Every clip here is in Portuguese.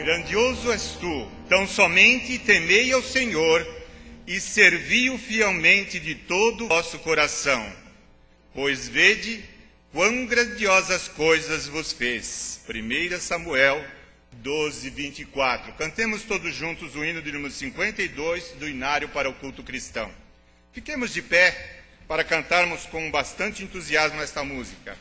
Grandioso és tu, tão somente temei ao Senhor e servi-o fielmente de todo o vosso coração. Pois vede quão grandiosas coisas vos fez. 1 Samuel 12, 24. Cantemos todos juntos o hino de número 52 do Inário para o Culto Cristão. Fiquemos de pé para cantarmos com bastante entusiasmo esta música.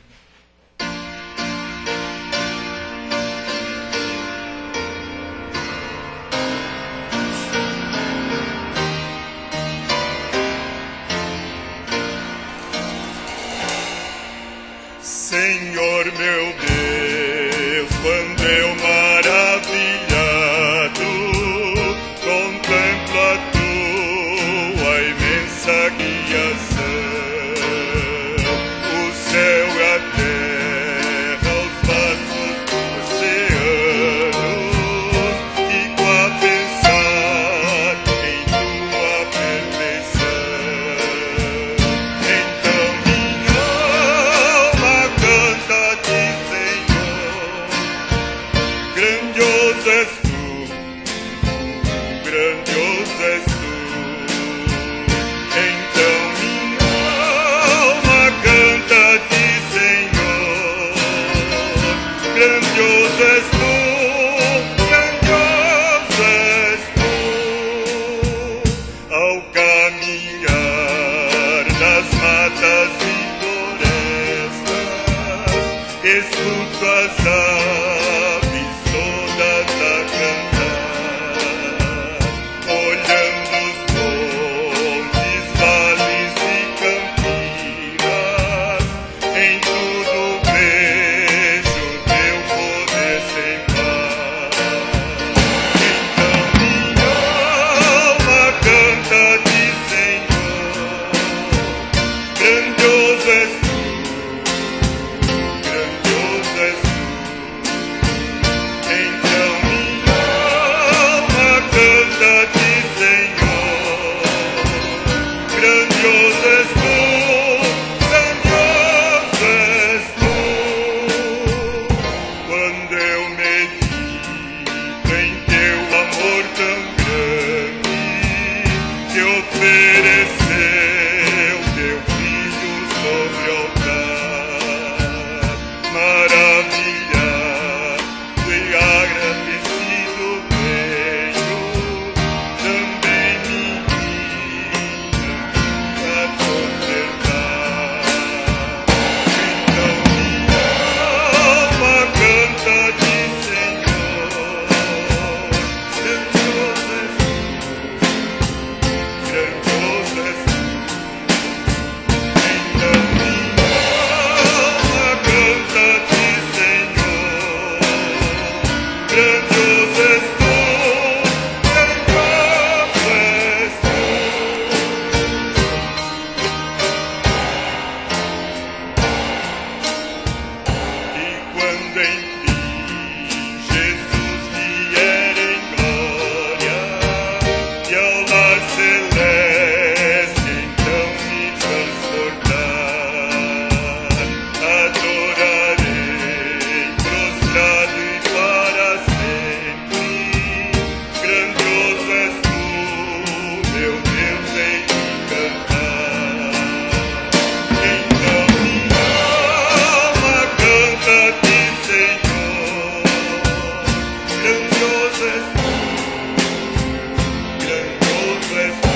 Senhor meu Deus, quando eu maravilhado contemplo a tua imensa guiação, o céu e a terra, os vastos oceanos, fico a pensar em tua perfeição. Então minha alma canta-te, Senhor, grandioso és tu, grandioso és tu. Então minha alma canta-te, Senhor, grandioso és tu, grandioso és tu. Ao caminhar nas matas e florestas, escuto as aves todas a cantar, olhando os montes, vales e campinas, em tudo vejo teu poder sem par. Então minha alma canta-te, Senhor, grandioso és tu, grandioso és tu. Então minha alma canta-te, Senhor, grandioso és tu, grandioso és tu. Quando eu medito em teu amor tão grande, que ofereceu teu filho sobre o altar, maravilhado e agradecido venho, também minha vida conservar. Então minha alma canta-te, Senhor, grandioso és tu, grandioso és tu. Então minha alma canta-te, Senhor, grandioso és tu, grandioso és tu. E quando enfim Jesus vier em glória e ao lar celeste então me transportar, adorarei prostrado e para sempre. Grandioso és tu, meu Deus, hei de cantar. Então minha alma canta-te, Senhor, grandioso és tu, grandioso és tu.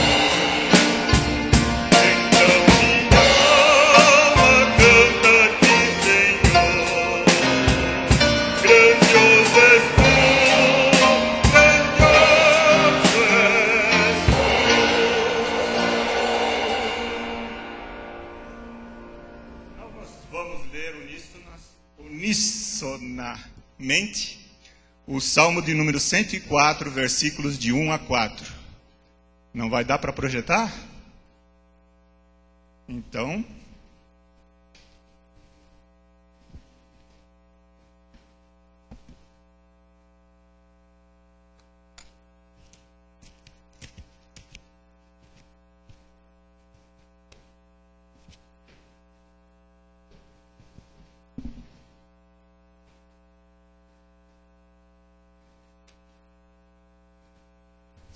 Então minha alma canta-te, Senhor, grandioso és tu, grandioso és tu. Nós vamos ler unisonamente o Salmo de número 104, versículos de 1 a 4. Não vai dar para projetar? Então,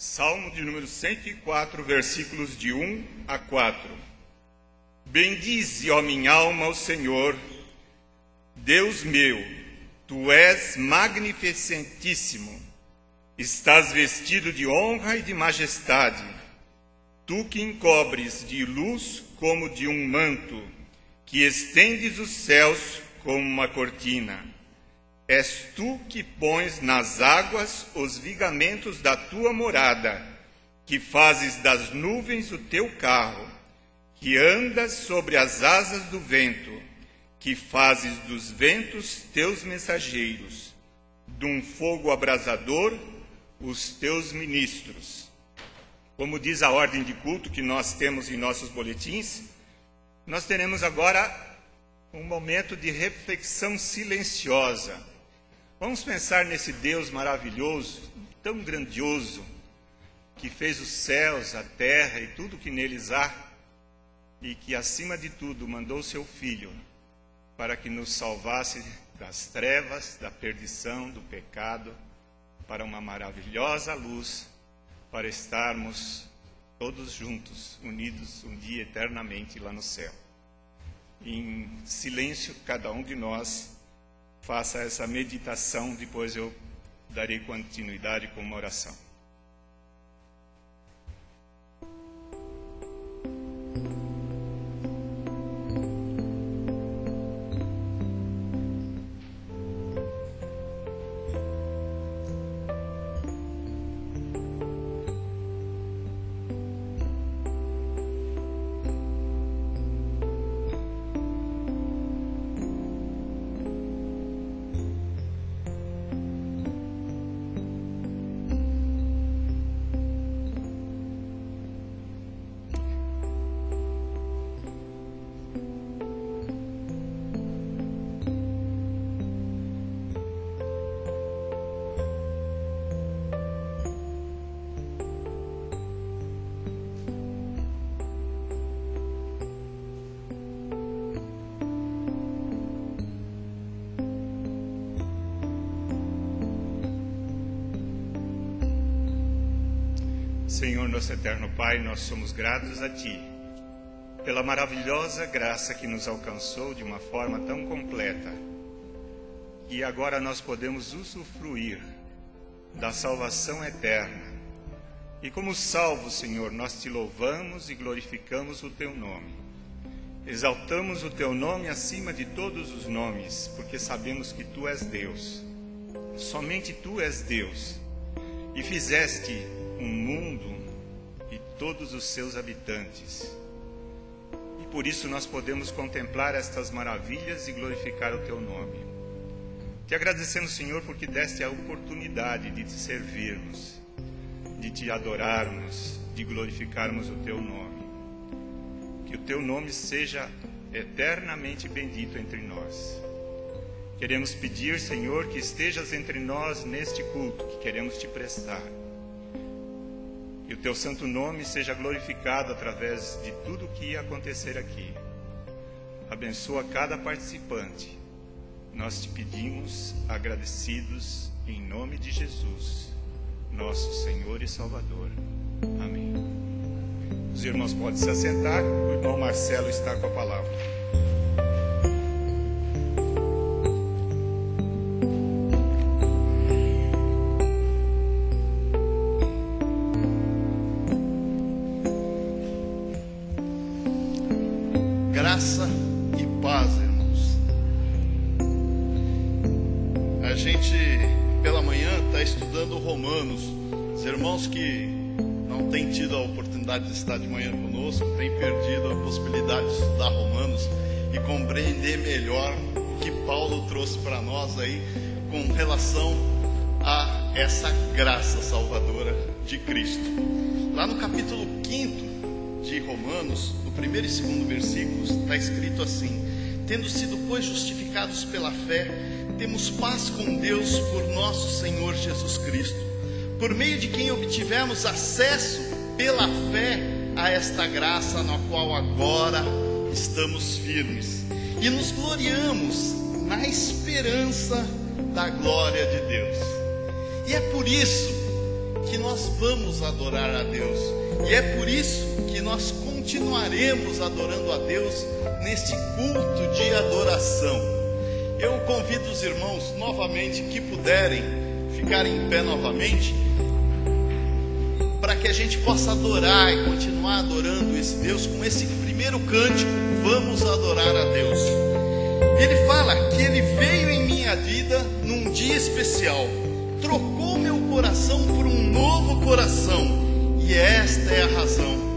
Salmo de número 104, versículos de 1 a 4. Bendize, ó minha alma, o Senhor, Deus meu, tu és magnificentíssimo, estás vestido de honra e de majestade, tu que encobres de luz como de um manto, que estendes os céus como uma cortina. És tu que pões nas águas os vigamentos da tua morada, que fazes das nuvens o teu carro, que andas sobre as asas do vento, que fazes dos ventos teus mensageiros, de um fogo abrasador os teus ministros. Como diz a ordem de culto que nós temos em nossos boletins, nós teremos agora um momento de reflexão silenciosa. Vamos pensar nesse Deus maravilhoso, tão grandioso, que fez os céus, a terra e tudo que neles há, e que, acima de tudo, mandou seu Filho para que nos salvasse das trevas, da perdição, do pecado, para uma maravilhosa luz, para estarmos todos juntos, unidos um dia eternamente lá no céu. Em silêncio, cada um de nós faça essa meditação, depois eu darei continuidade com uma oração. Senhor, nosso eterno Pai, nós somos gratos a Ti pela maravilhosa graça que nos alcançou de uma forma tão completa, e agora nós podemos usufruir da salvação eterna. E como salvos, Senhor, nós Te louvamos e glorificamos o Teu nome. Exaltamos o Teu nome acima de todos os nomes, porque sabemos que Tu és Deus. Somente Tu és Deus, e fizeste um mundo e todos os seus habitantes. E por isso nós podemos contemplar estas maravilhas e glorificar o Teu nome. Te agradecemos, Senhor, porque deste a oportunidade de Te servirmos, de Te adorarmos, de glorificarmos o Teu nome. Que o Teu nome seja eternamente bendito entre nós. Queremos pedir, Senhor, que estejas entre nós neste culto que queremos Te prestar. Que o Teu santo nome seja glorificado através de tudo o que ia acontecer aqui. Abençoa cada participante. Nós Te pedimos, agradecidos, em nome de Jesus, nosso Senhor e Salvador. Amém. Os irmãos podem se assentar. O irmão Marcelo está com a palavra. Graça e paz, irmãos. A gente, pela manhã, está estudando Romanos. Os irmãos que não têm tido a oportunidade de estar de manhã conosco têm perdido a possibilidade de estudar Romanos e compreender melhor o que Paulo trouxe para nós aí com relação a essa graça salvadora de Cristo. Lá no capítulo 5 de Romanos, no 1º e 2º versículos, está escrito assim: tendo sido, pois, justificados pela fé, temos paz com Deus por nosso Senhor Jesus Cristo, por meio de quem obtivemos acesso pela fé a esta graça na qual agora estamos firmes, e nos gloriamos na esperança da glória de Deus. E é por isso que nós vamos adorar a Deus. E é por isso que nós continuaremos adorando a Deus neste culto de adoração. Eu convido os irmãos novamente que puderem ficar em pé novamente, para que a gente possa adorar e continuar adorando esse Deus com esse primeiro cântico, Vamos Adorar a Deus. Ele fala que Ele veio em minha vida num dia especial, trocou meu coração por um novo coração, e esta é a razão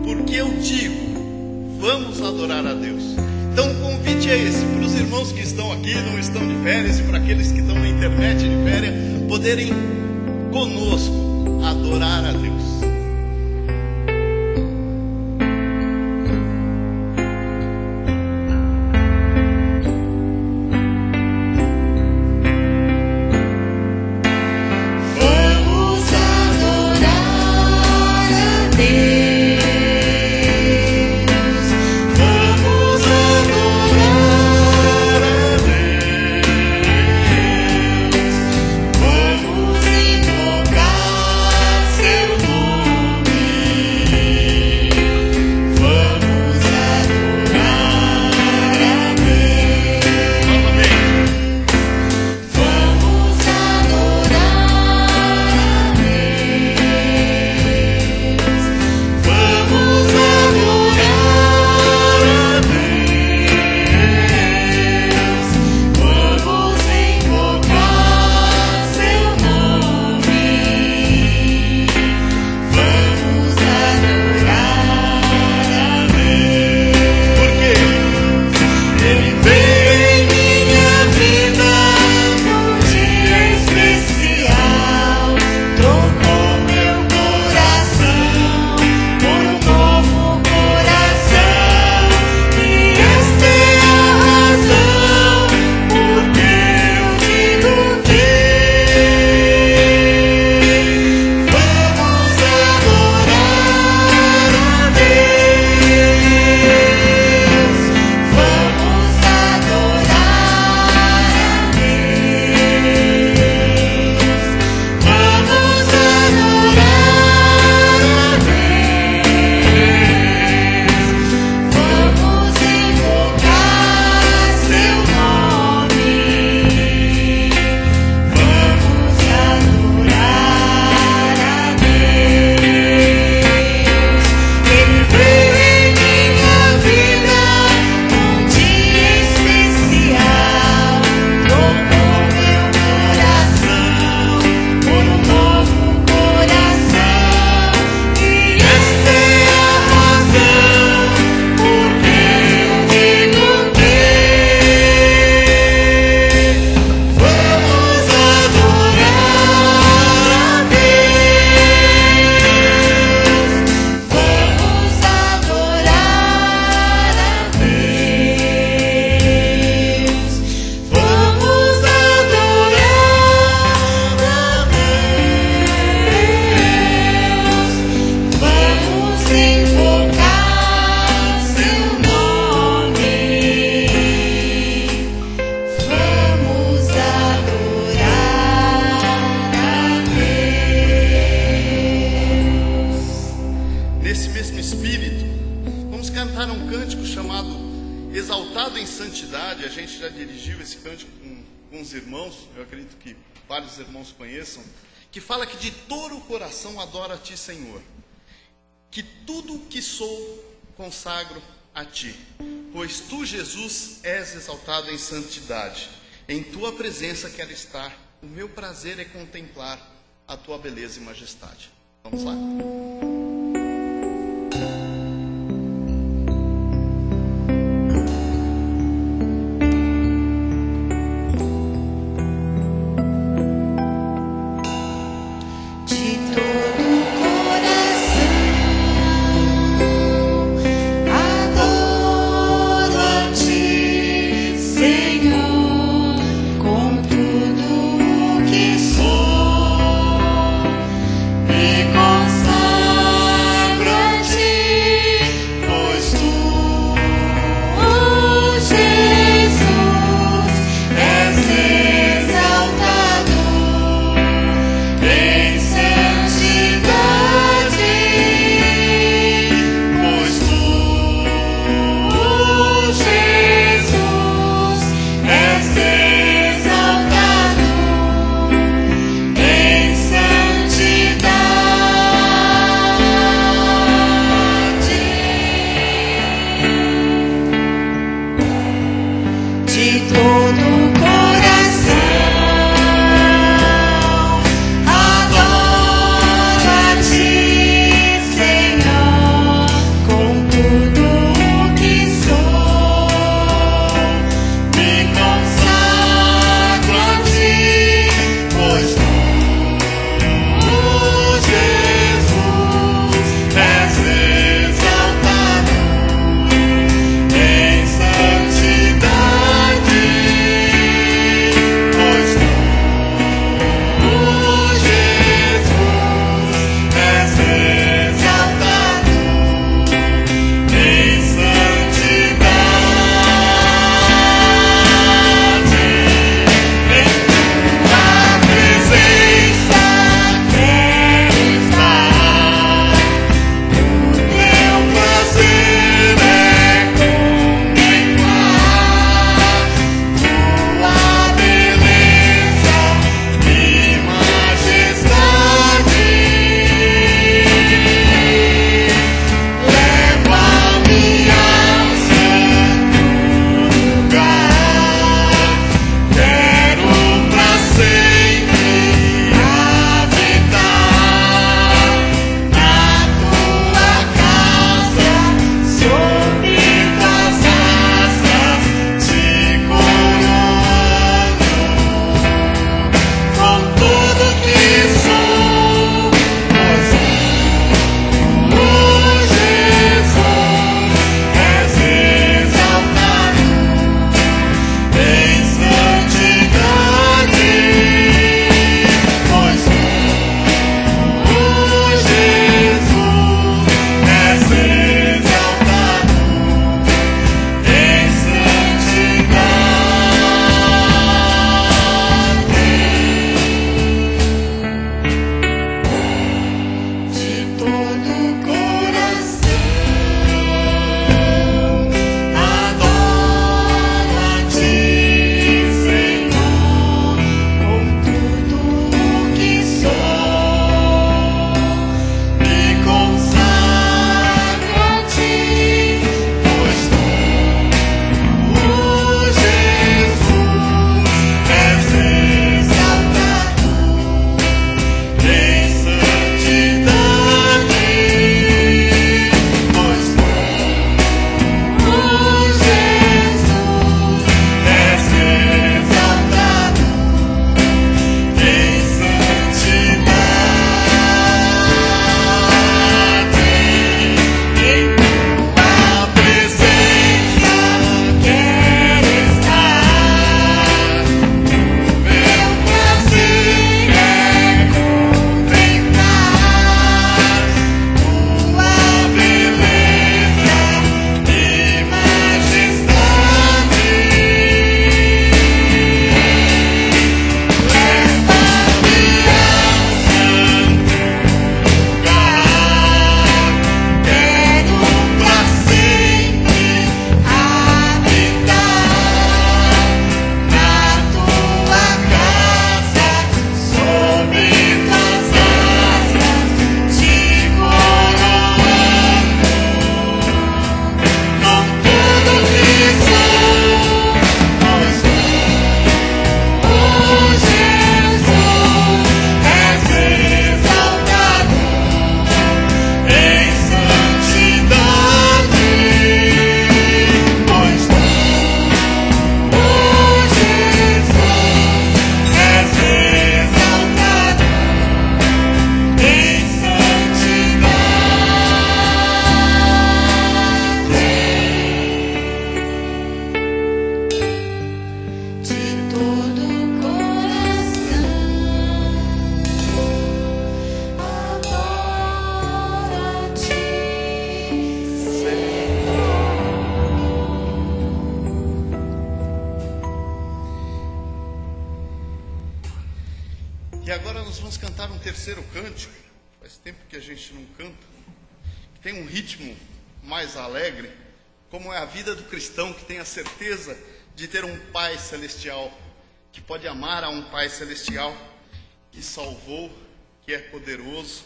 porque eu digo, vamos adorar a Deus. Então o convite é esse, para os irmãos que estão aqui, não estão de férias, e para aqueles que estão na internet de férias, poderem conosco adorar a Deus. Exaltado em Santidade. A gente já dirigiu esse cântico com os irmãos, eu acredito que vários irmãos conheçam, que fala que de todo o coração adora a Ti, Senhor, que tudo o que sou consagro a Ti, pois Tu, Jesus, és exaltado em santidade. Em Tua presença quero estar, o meu prazer é contemplar a Tua beleza e majestade. Vamos lá. Sou e consagro. agora nós vamos cantar um terceiro cântico. Faz tempo que a gente não canta. Tem um ritmo mais alegre, como é a vida do cristão que tem a certeza de ter um Pai Celestial, que pode amar a um Pai Celestial, que salvou, que é poderoso,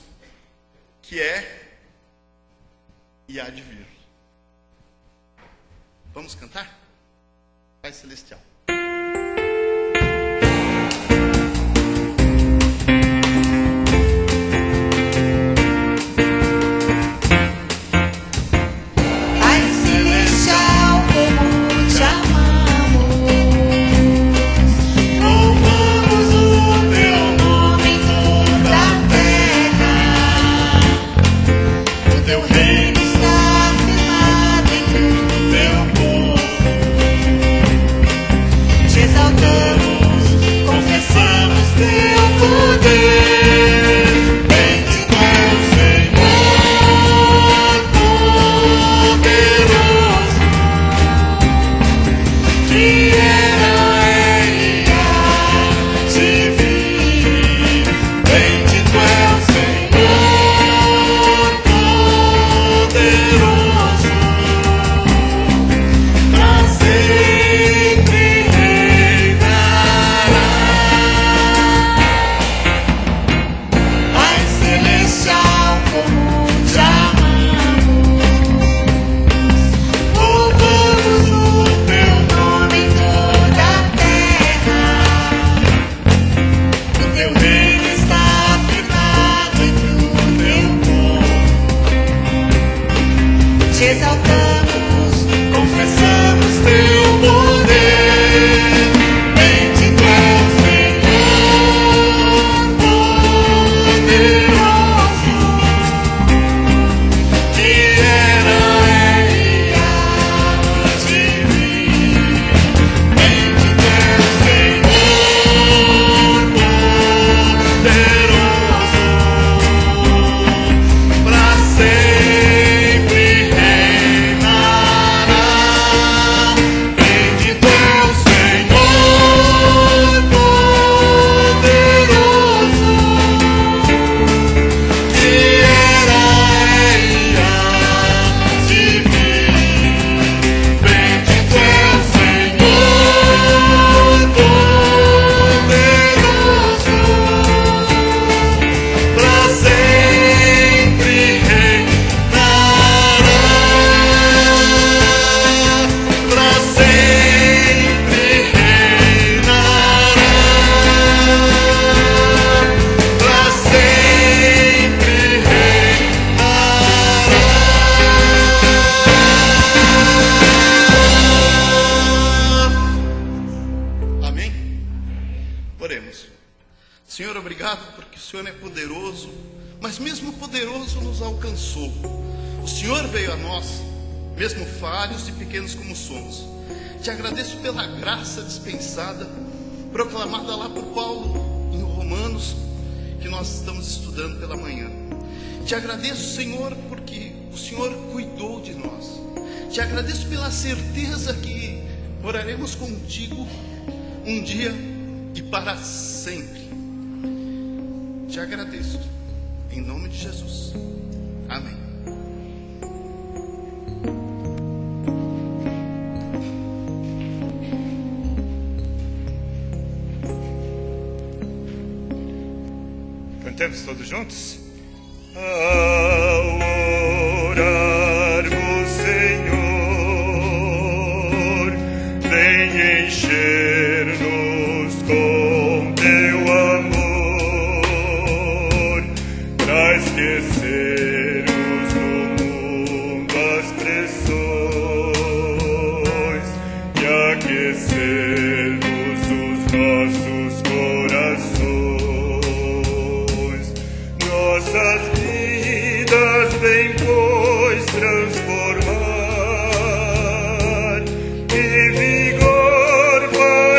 que é e há de vir. Vamos cantar? Pai Celestial. Senhor, obrigado porque o Senhor é poderoso, mas mesmo poderoso nos alcançou. O Senhor veio a nós, mesmo falhos e pequenos como somos. Te agradeço pela graça dispensada, proclamada lá por Paulo em Romanos, que nós estamos estudando pela manhã. Te agradeço, Senhor, porque o Senhor cuidou de nós. Te agradeço pela certeza que oraremos contigo um dia e para sempre. Te agradeço, em nome de Jesus. Amém. Cantemos todos juntos? Ao orarmos, Senhor, vem encher-nos com teu amor, pra esquecermos no mundo as pressões e aquecermos os nossos corações. Nossas vidas vem, pois, transformar e vigor vai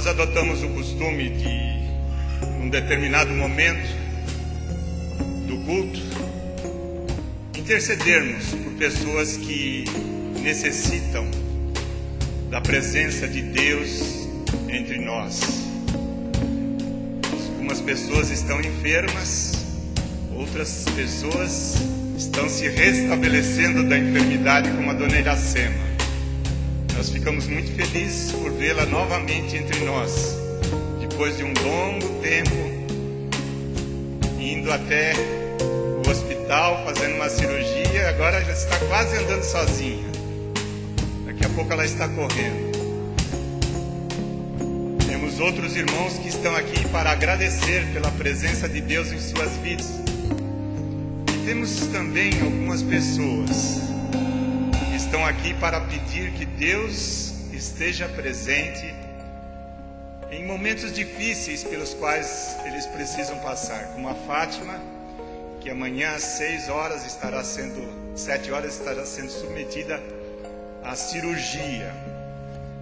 nós adotamos o costume de, num determinado momento do culto, intercedermos por pessoas que necessitam da presença de Deus entre nós. Algumas pessoas estão enfermas, outras pessoas estão se restabelecendo da enfermidade, como a dona Iracema. Nós ficamos muito felizes por vê-la novamente entre nós, depois de um longo tempo indo até o hospital, fazendo uma cirurgia. Agora já está quase andando sozinha. Daqui a pouco ela está correndo. Temos outros irmãos que estão aqui para agradecer pela presença de Deus em suas vidas. E temos também algumas pessoas que estão aqui para pedir que Deus esteja presente em momentos difíceis pelos quais eles precisam passar, como a Fátima, que amanhã às 7 horas estará sendo submetida à cirurgia.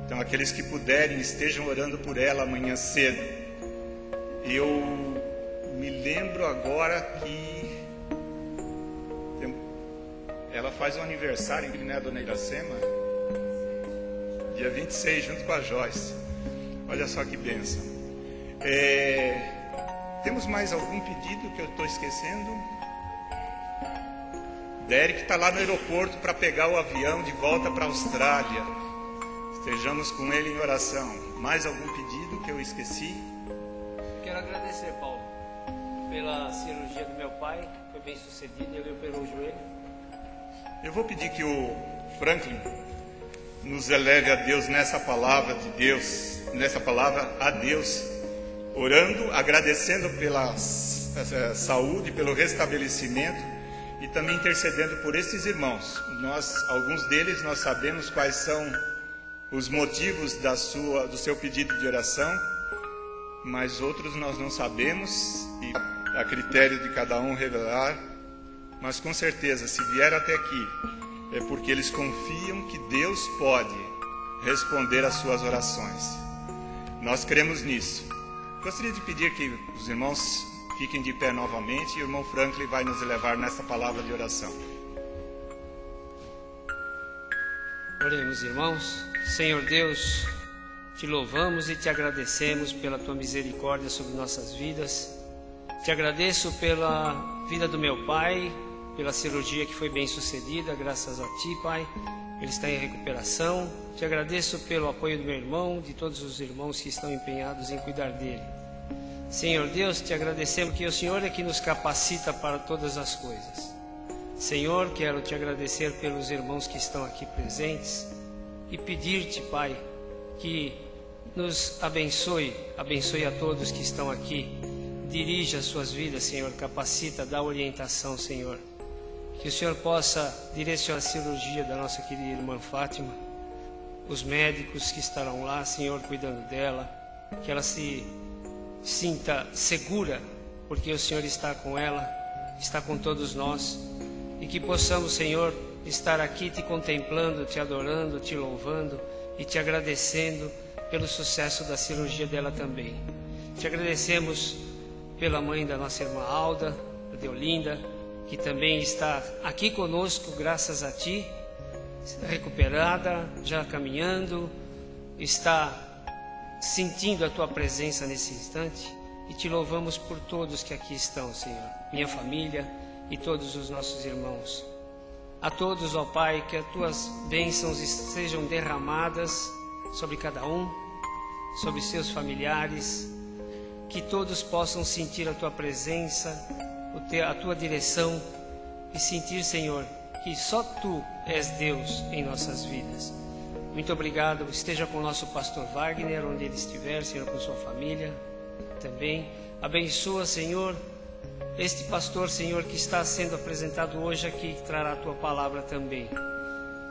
Então, aqueles que puderem, estejam orando por ela amanhã cedo. Eu me lembro agora que ela faz um aniversário, né, dona Iracema? Dia 26, junto com a Joyce. Olha só que bênção. Temos mais algum pedido que eu estou esquecendo? Derek está lá no aeroporto para pegar o avião de volta para a Austrália. Estejamos com ele em oração. Mais algum pedido que eu esqueci? Quero agradecer, Paulo, pela cirurgia do meu pai. Foi bem sucedida, ele operou o joelho. Eu vou pedir que o Franklin nos eleve a Deus nessa palavra de Deus, nessa palavra a Deus, orando, agradecendo pela saúde, pelo restabelecimento e também intercedendo por esses irmãos. Alguns deles nós sabemos quais são os motivos do seu pedido de oração, mas outros nós não sabemos e a critério de cada um revelar. Mas com certeza, se vieram até aqui, é porque eles confiam que Deus pode responder às suas orações. Nós cremos nisso. Gostaria de pedir que os irmãos fiquem de pé novamente e o irmão Franklin vai nos levar nessa palavra de oração. Oremos, irmãos. Senhor Deus, te louvamos e te agradecemos pela tua misericórdia sobre nossas vidas. Te agradeço pela vida do meu pai, pela cirurgia que foi bem sucedida, graças a ti, Pai. Ele está em recuperação. Te agradeço pelo apoio do meu irmão, de todos os irmãos que estão empenhados em cuidar dele. Senhor Deus, te agradecemos que o Senhor é que nos capacita para todas as coisas. Senhor, quero te agradecer pelos irmãos que estão aqui presentes e pedir-te, Pai, que nos abençoe a todos que estão aqui. Dirija as suas vidas, Senhor, capacita, dá orientação, Senhor. Que o Senhor possa direcionar a cirurgia da nossa querida irmã Fátima, os médicos que estarão lá, Senhor, cuidando dela, que ela se sinta segura, porque o Senhor está com ela, está com todos nós, e que possamos, Senhor, estar aqui te contemplando, te adorando, te louvando e te agradecendo pelo sucesso da cirurgia dela também. Te agradecemos pela mãe da nossa irmã Alda, a Deolinda, que também está aqui conosco, graças a ti, está recuperada, já caminhando, está sentindo a tua presença nesse instante, e te louvamos por todos que aqui estão, Senhor, minha família e todos os nossos irmãos. A todos, ó Pai, que as tuas bênçãos sejam derramadas sobre cada um, sobre seus familiares, que todos possam sentir a tua presença, a tua direção, e sentir, Senhor, que só tu és Deus em nossas vidas. Muito obrigado. Esteja com o nosso pastor Wagner, onde ele estiver, Senhor, com sua família também. Abençoa, Senhor, este pastor, Senhor, que está sendo apresentado hoje aqui, que trará a tua palavra também.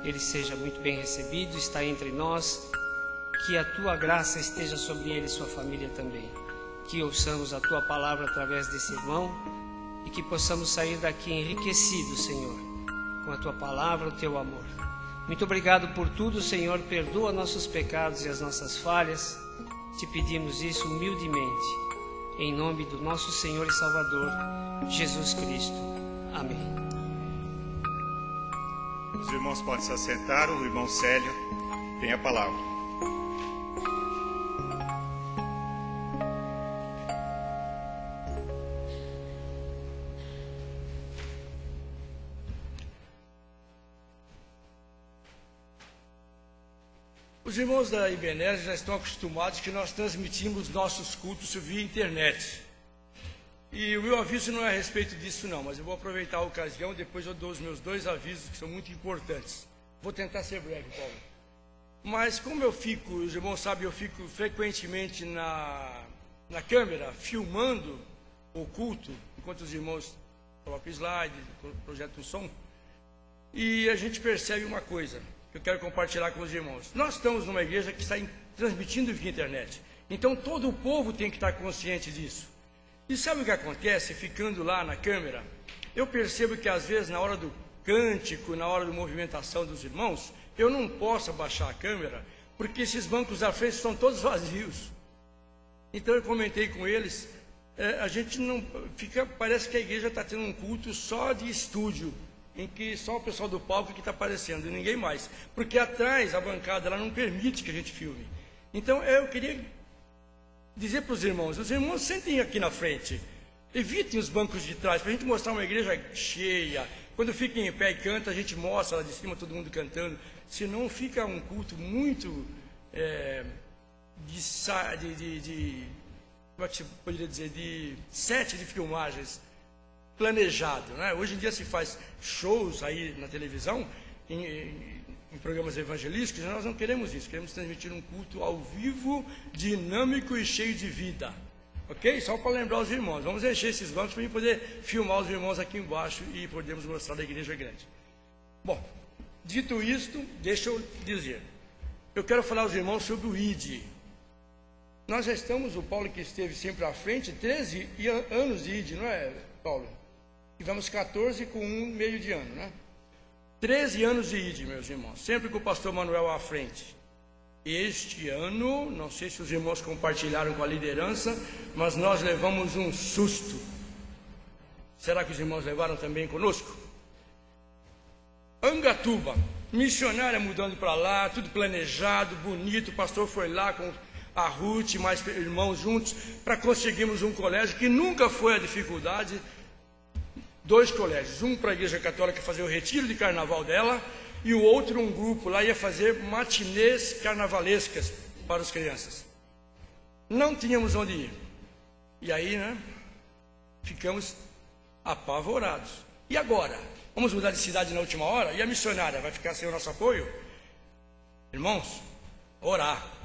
Ele seja muito bem recebido, está entre nós, que a tua graça esteja sobre ele e sua família também. Que ouçamos a tua palavra através desse irmão e que possamos sair daqui enriquecidos, Senhor, com a tua palavra, o teu amor. Muito obrigado por tudo, Senhor. Perdoa nossos pecados e as nossas falhas Te pedimos isso humildemente, em nome do nosso Senhor e Salvador, Jesus Cristo. Amém. Os irmãos podem se assentar. O irmão Célio tem a palavra. Os irmãos da Ibenez já estão acostumados que nós transmitimos nossos cultos via internet. E o meu aviso não é a respeito disso não, mas eu vou aproveitar a ocasião, depois eu dou os meus 2 avisos que são muito importantes. Vou tentar ser breve, Paulo. Mas como eu fico, os irmãos sabem, eu fico frequentemente na câmera, filmando o culto, enquanto os irmãos colocam slide, projetam o som, e a gente percebe uma coisa que eu quero compartilhar com os irmãos. Nós estamos numa igreja que está transmitindo via internet. Então todo o povo tem que estar consciente disso. E sabe o que acontece? Ficando lá na câmera, eu percebo que às vezes na hora do cântico, na hora da movimentação dos irmãos, eu não posso abaixar a câmera, porque esses bancos da frente estão todos vazios. Então eu comentei com eles, a gente não fica, parece que a igreja está tendo um culto só de estúdio, em que só o pessoal do palco que está aparecendo, e ninguém mais. Porque atrás, a bancada, ela não permite que a gente filme. Então, eu queria dizer para os irmãos sentem aqui na frente. Evitem os bancos de trás, para a gente mostrar uma igreja cheia. Quando fica em pé e canta, a gente mostra lá de cima, todo mundo cantando. Senão fica um culto muito como é que se poderia dizer, de set de filmagens planejado, né? Hoje em dia se faz shows aí na televisão, em programas evangelísticos. Nós não queremos isso, queremos transmitir um culto ao vivo, dinâmico e cheio de vida, ok? Só para lembrar os irmãos, vamos encher esses bancos para a gente poder filmar os irmãos aqui embaixo e podermos mostrar a igreja grande. Bom, dito isto, deixa eu dizer, eu quero falar aos irmãos sobre o ID. Nós já estamos, o Paulo que esteve sempre à frente, 13 anos de ID, não é, Paulo? Tivemos 14 com meio de ano, né? 13 anos de ID, meus irmãos, sempre com o pastor Manuel à frente. Este ano, não sei se os irmãos compartilharam com a liderança, mas nós levamos um susto. Será que os irmãos levaram também conosco? Angatuba, missionária mudando para lá, tudo planejado, bonito, o pastor foi lá com a Ruth, mais irmãos juntos, para conseguirmos um colégio que nunca foi a dificuldade. 2 colégios, um para a igreja católica fazer o retiro de carnaval dela, e o outro, um grupo lá, ia fazer matinês carnavalescas para as crianças. Não tínhamos onde ir. E aí, né, ficamos apavorados. E agora? Vamos mudar de cidade na última hora? E a missionária vai ficar sem o nosso apoio? Irmãos, orar.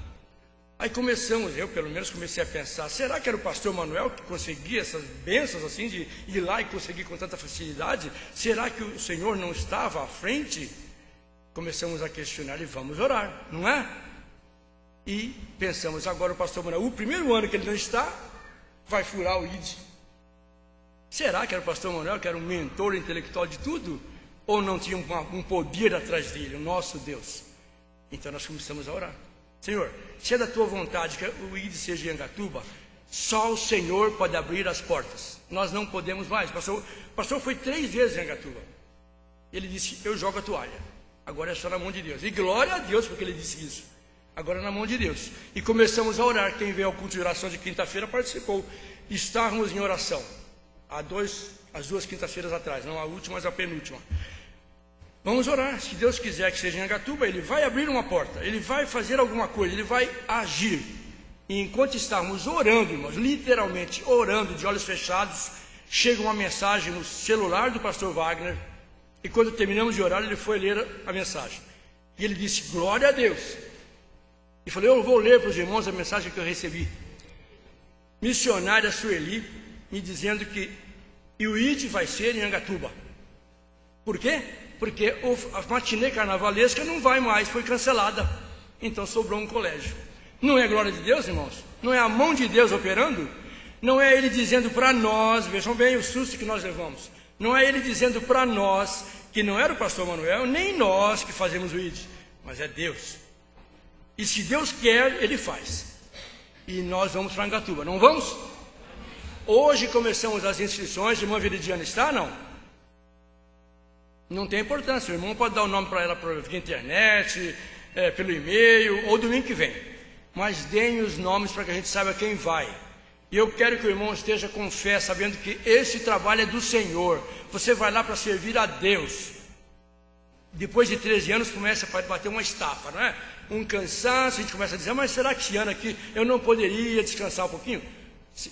Aí começamos, eu pelo menos comecei a pensar, será que era o pastor Manuel que conseguia essas bênçãos assim, de ir lá e conseguir com tanta facilidade? Será que o Senhor não estava à frente? Começamos a questionar e vamos orar, não é? E pensamos, agora o pastor Manuel, o primeiro ano que ele não está, vai furar o ID. Será que era o pastor Manuel que era um mentor intelectual de tudo? Ou não tinha um poder atrás dele, o nosso Deus? Então nós começamos a orar. Senhor, se é da tua vontade que o ID seja em Angatuba, só o Senhor pode abrir as portas. Nós não podemos mais. O pastor foi 3 vezes em Angatuba. Ele disse, eu jogo a toalha. Agora é só na mão de Deus. E glória a Deus porque ele disse isso. Agora é na mão de Deus. E começamos a orar. Quem veio ao culto de oração de quinta-feira participou. Estávamos em oração. As 2 quintas-feiras atrás. Não a última, mas a penúltima. Vamos orar, se Deus quiser que seja em Angatuba, Ele vai abrir uma porta, Ele vai fazer alguma coisa, Ele vai agir. E enquanto estávamos orando, irmãos, literalmente orando, de olhos fechados, chega uma mensagem no celular do pastor Wagner, e quando terminamos de orar, ele foi ler a mensagem. E ele disse, glória a Deus. E falei, eu vou ler para os irmãos a mensagem que eu recebi. Missionária Sueli, me dizendo que o ID vai ser em Angatuba. Por quê? Porque a matinê carnavalesca não vai mais, foi cancelada. Então sobrou um colégio. Não é a glória de Deus, irmãos? Não é a mão de Deus operando? Não é Ele dizendo para nós, vejam bem o susto que nós levamos. Não é Ele dizendo para nós, que não era o pastor Manuel, nem nós que fazemos o ID, mas é Deus. E se Deus quer, Ele faz. e nós vamos para Angatuba, não vamos? Hoje começamos as inscrições. Irmã Veridiana está, não? Não tem importância, o irmão pode dar o nome para ela por internet, pelo e-mail, ou domingo que vem. Mas deem os nomes para que a gente saiba quem vai. E eu quero que o irmão esteja com fé, sabendo que esse trabalho é do Senhor. Você vai lá para servir a Deus. Depois de 13 anos começa a bater uma estafa, não é? Um cansaço, a gente começa a dizer, mas será que esse ano aqui eu não poderia descansar um pouquinho?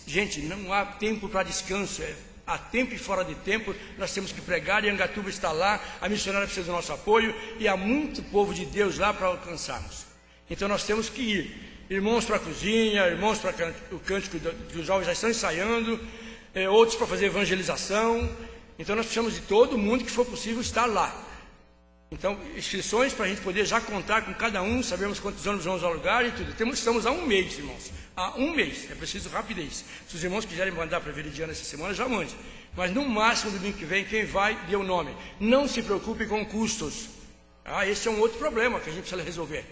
Gente, não há tempo para descanso, há tempo e fora de tempo. Nós temos que pregar, e Angatuba está lá, a missionária precisa do nosso apoio, e há muito povo de Deus lá para alcançarmos. Então nós temos que ir. Irmãos para a cozinha, irmãos para o cântico que os jovens já estão ensaiando, outros para fazer evangelização. Então nós precisamos de todo mundo que for possível estar lá. Então, inscrições para a gente poder já contar com cada um, sabemos quantos anos vamos alugar e tudo. Estamos há um mês, irmãos. Há um mês, é preciso rapidez. Se os irmãos quiserem mandar para a Veridiana essa semana, já mande. Mas no máximo, domingo que vem, quem vai, dê o nome. Não se preocupe com custos. Esse é um outro problema que a gente precisa resolver.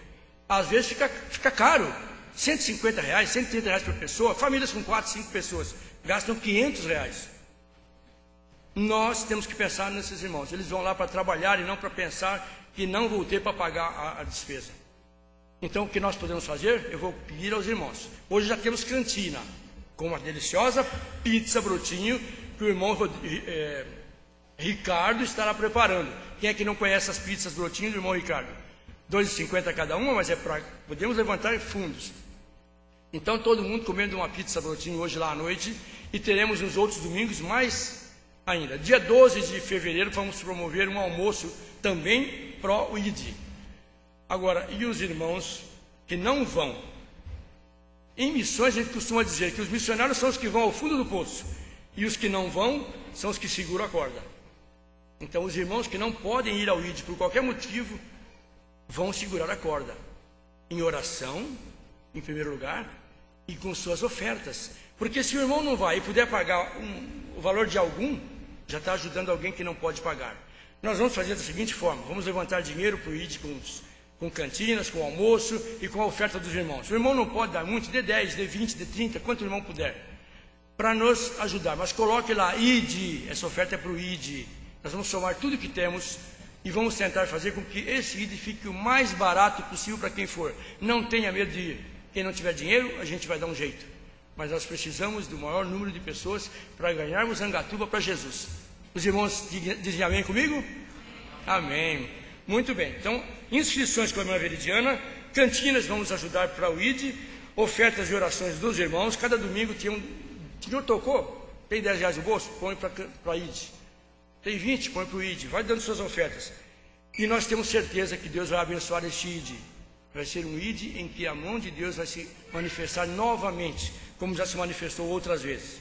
Às vezes fica caro. R$150, R$130 por pessoa. Famílias com 4, 5 pessoas gastam R$500. Nós temos que pensar nesses irmãos. Eles vão lá para trabalhar e não para pensar que não vou ter para pagar a despesa. Então, o que nós podemos fazer? Eu vou pedir aos irmãos. Hoje já temos cantina, com uma deliciosa pizza brotinho, que o irmão Ricardo estará preparando. Quem é que não conhece as pizzas brotinho do irmão Ricardo? R$2,50 cada uma, mas podemos levantar fundos. Então, todo mundo comendo uma pizza brotinho hoje lá à noite, e teremos nos outros domingos mais ainda. Dia 12 de fevereiro vamos promover um almoço também pro ID. Agora, e os irmãos que não vão? Em missões a gente costuma dizer que os missionários são os que vão ao fundo do poço, e os que não vão são os que seguram a corda. Então os irmãos que não podem ir ao ID por qualquer motivo, vão segurar a corda, em oração, em primeiro lugar, e com suas ofertas. Porque se o irmão não vai e puder pagar o valor de algum, já está ajudando alguém que não pode pagar. Nós vamos fazer da seguinte forma: vamos levantar dinheiro para o ID com cantinas, com almoço e com a oferta dos irmãos. O irmão não pode dar muito, dê 10, dê 20, dê 30, quanto o irmão puder, para nos ajudar. Mas coloque lá, ID, essa oferta é para o ID. Nós vamos somar tudo que temos e vamos tentar fazer com que esse ID fique o mais barato possível para quem for. Não tenha medo de ir. Quem não tiver dinheiro, a gente vai dar um jeito. Mas nós precisamos do maior número de pessoas para ganharmos Angatuba para Jesus. Os irmãos dizem amém comigo? Amém. Muito bem. Então, inscrições com a irmã Veridiana, cantinas vamos ajudar para o ID, ofertas e orações dos irmãos. Cada domingo tinha um... O senhor tocou? Tem R$10 no bolso? Põe para a ID. Tem 20? Põe para o ID. Vai dando suas ofertas. E nós temos certeza que Deus vai abençoar este ID. Vai ser um ID em que a mão de Deus vai se manifestar novamente, como já se manifestou outras vezes.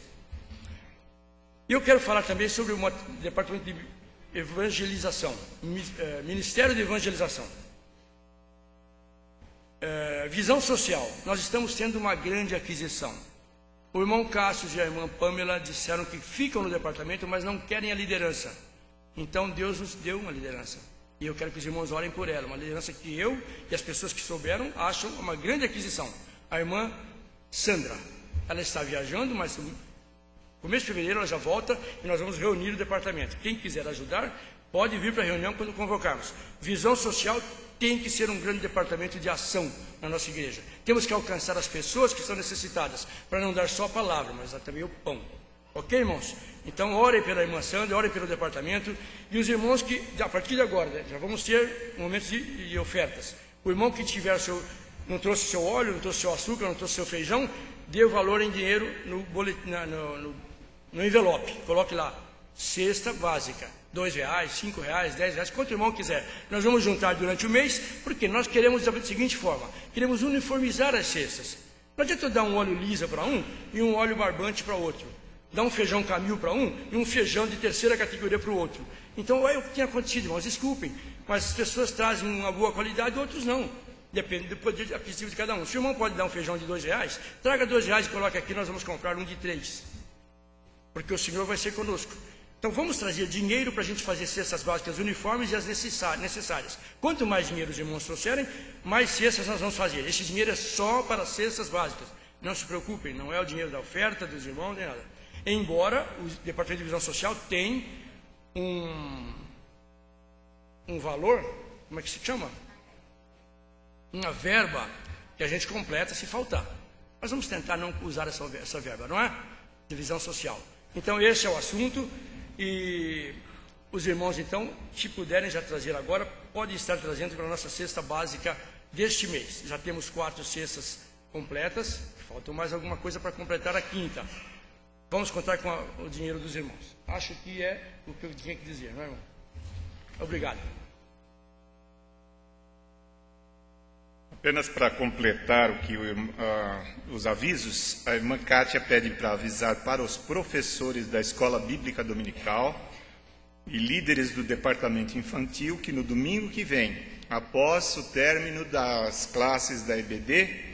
E eu quero falar também sobre o departamento de evangelização, Ministério de Evangelização. Visão social. Nós estamos tendo uma grande aquisição. O irmão Cássio e a irmã Pamela disseram que ficam no departamento, mas não querem a liderança. Então Deus nos deu uma liderança. E eu quero que os irmãos orem por ela. Uma liderança que eu e as pessoas que souberam acham uma grande aquisição. A irmã Sandra. Ela está viajando, mas no começo de fevereiro ela já volta e nós vamos reunir o departamento. Quem quiser ajudar, pode vir para a reunião quando convocarmos. Visão social tem que ser um grande departamento de ação na nossa igreja. Temos que alcançar as pessoas que estão necessitadas, para não dar só a palavra, mas dar também o pão. Ok, irmãos? Então, orem pela irmã Sandra, orem pelo departamento. E os irmãos que, a partir de agora, já vamos ter momentos de ofertas. O irmão que tiver não trouxe seu óleo, não trouxe seu açúcar, não trouxe seu feijão, dê o valor em dinheiro no envelope. Coloque lá, cesta básica, R$2, R$5, R$10, quanto o irmão quiser. Nós vamos juntar durante o mês, porque nós queremos da seguinte forma: queremos uniformizar as cestas. Não adianta eu dar um óleo lisa para um e um óleo barbante para outro. Dar um feijão Camil para um e um feijão de terceira categoria para o outro. Então, é o que tem acontecido, irmãos, desculpem, mas as pessoas trazem uma boa qualidade, outros não. Depende do poder aquisitivo de cada um. Se o irmão pode dar um feijão de R$2, traga R$2 e coloque aqui, nós vamos comprar um de 3. Porque o Senhor vai ser conosco. Então vamos trazer dinheiro para a gente fazer cestas básicas uniformes e as necessárias. Quanto mais dinheiro os irmãos trouxerem, mais cestas nós vamos fazer. Esse dinheiro é só para cestas básicas. Não se preocupem, não é o dinheiro da oferta dos irmãos, nem nada. Embora o Departamento de Divisão Social tenha um valor, como é que se chama? Uma verba que a gente completa se faltar. Mas vamos tentar não usar essa verba, não é? Divisão social. Então esse é o assunto e os irmãos então, se puderem já trazer agora, podem estar trazendo para a nossa cesta básica deste mês. Já temos 4 cestas completas, faltou mais alguma coisa para completar a 5ª. Vamos contar com o dinheiro dos irmãos. Acho que é o que eu tinha que dizer, não é, irmão? Obrigado. Apenas para completar o que os avisos, a irmã Kátia pede para avisar para os professores da Escola Bíblica Dominical e líderes do departamento infantil que no domingo que vem, após o término das classes da EBD,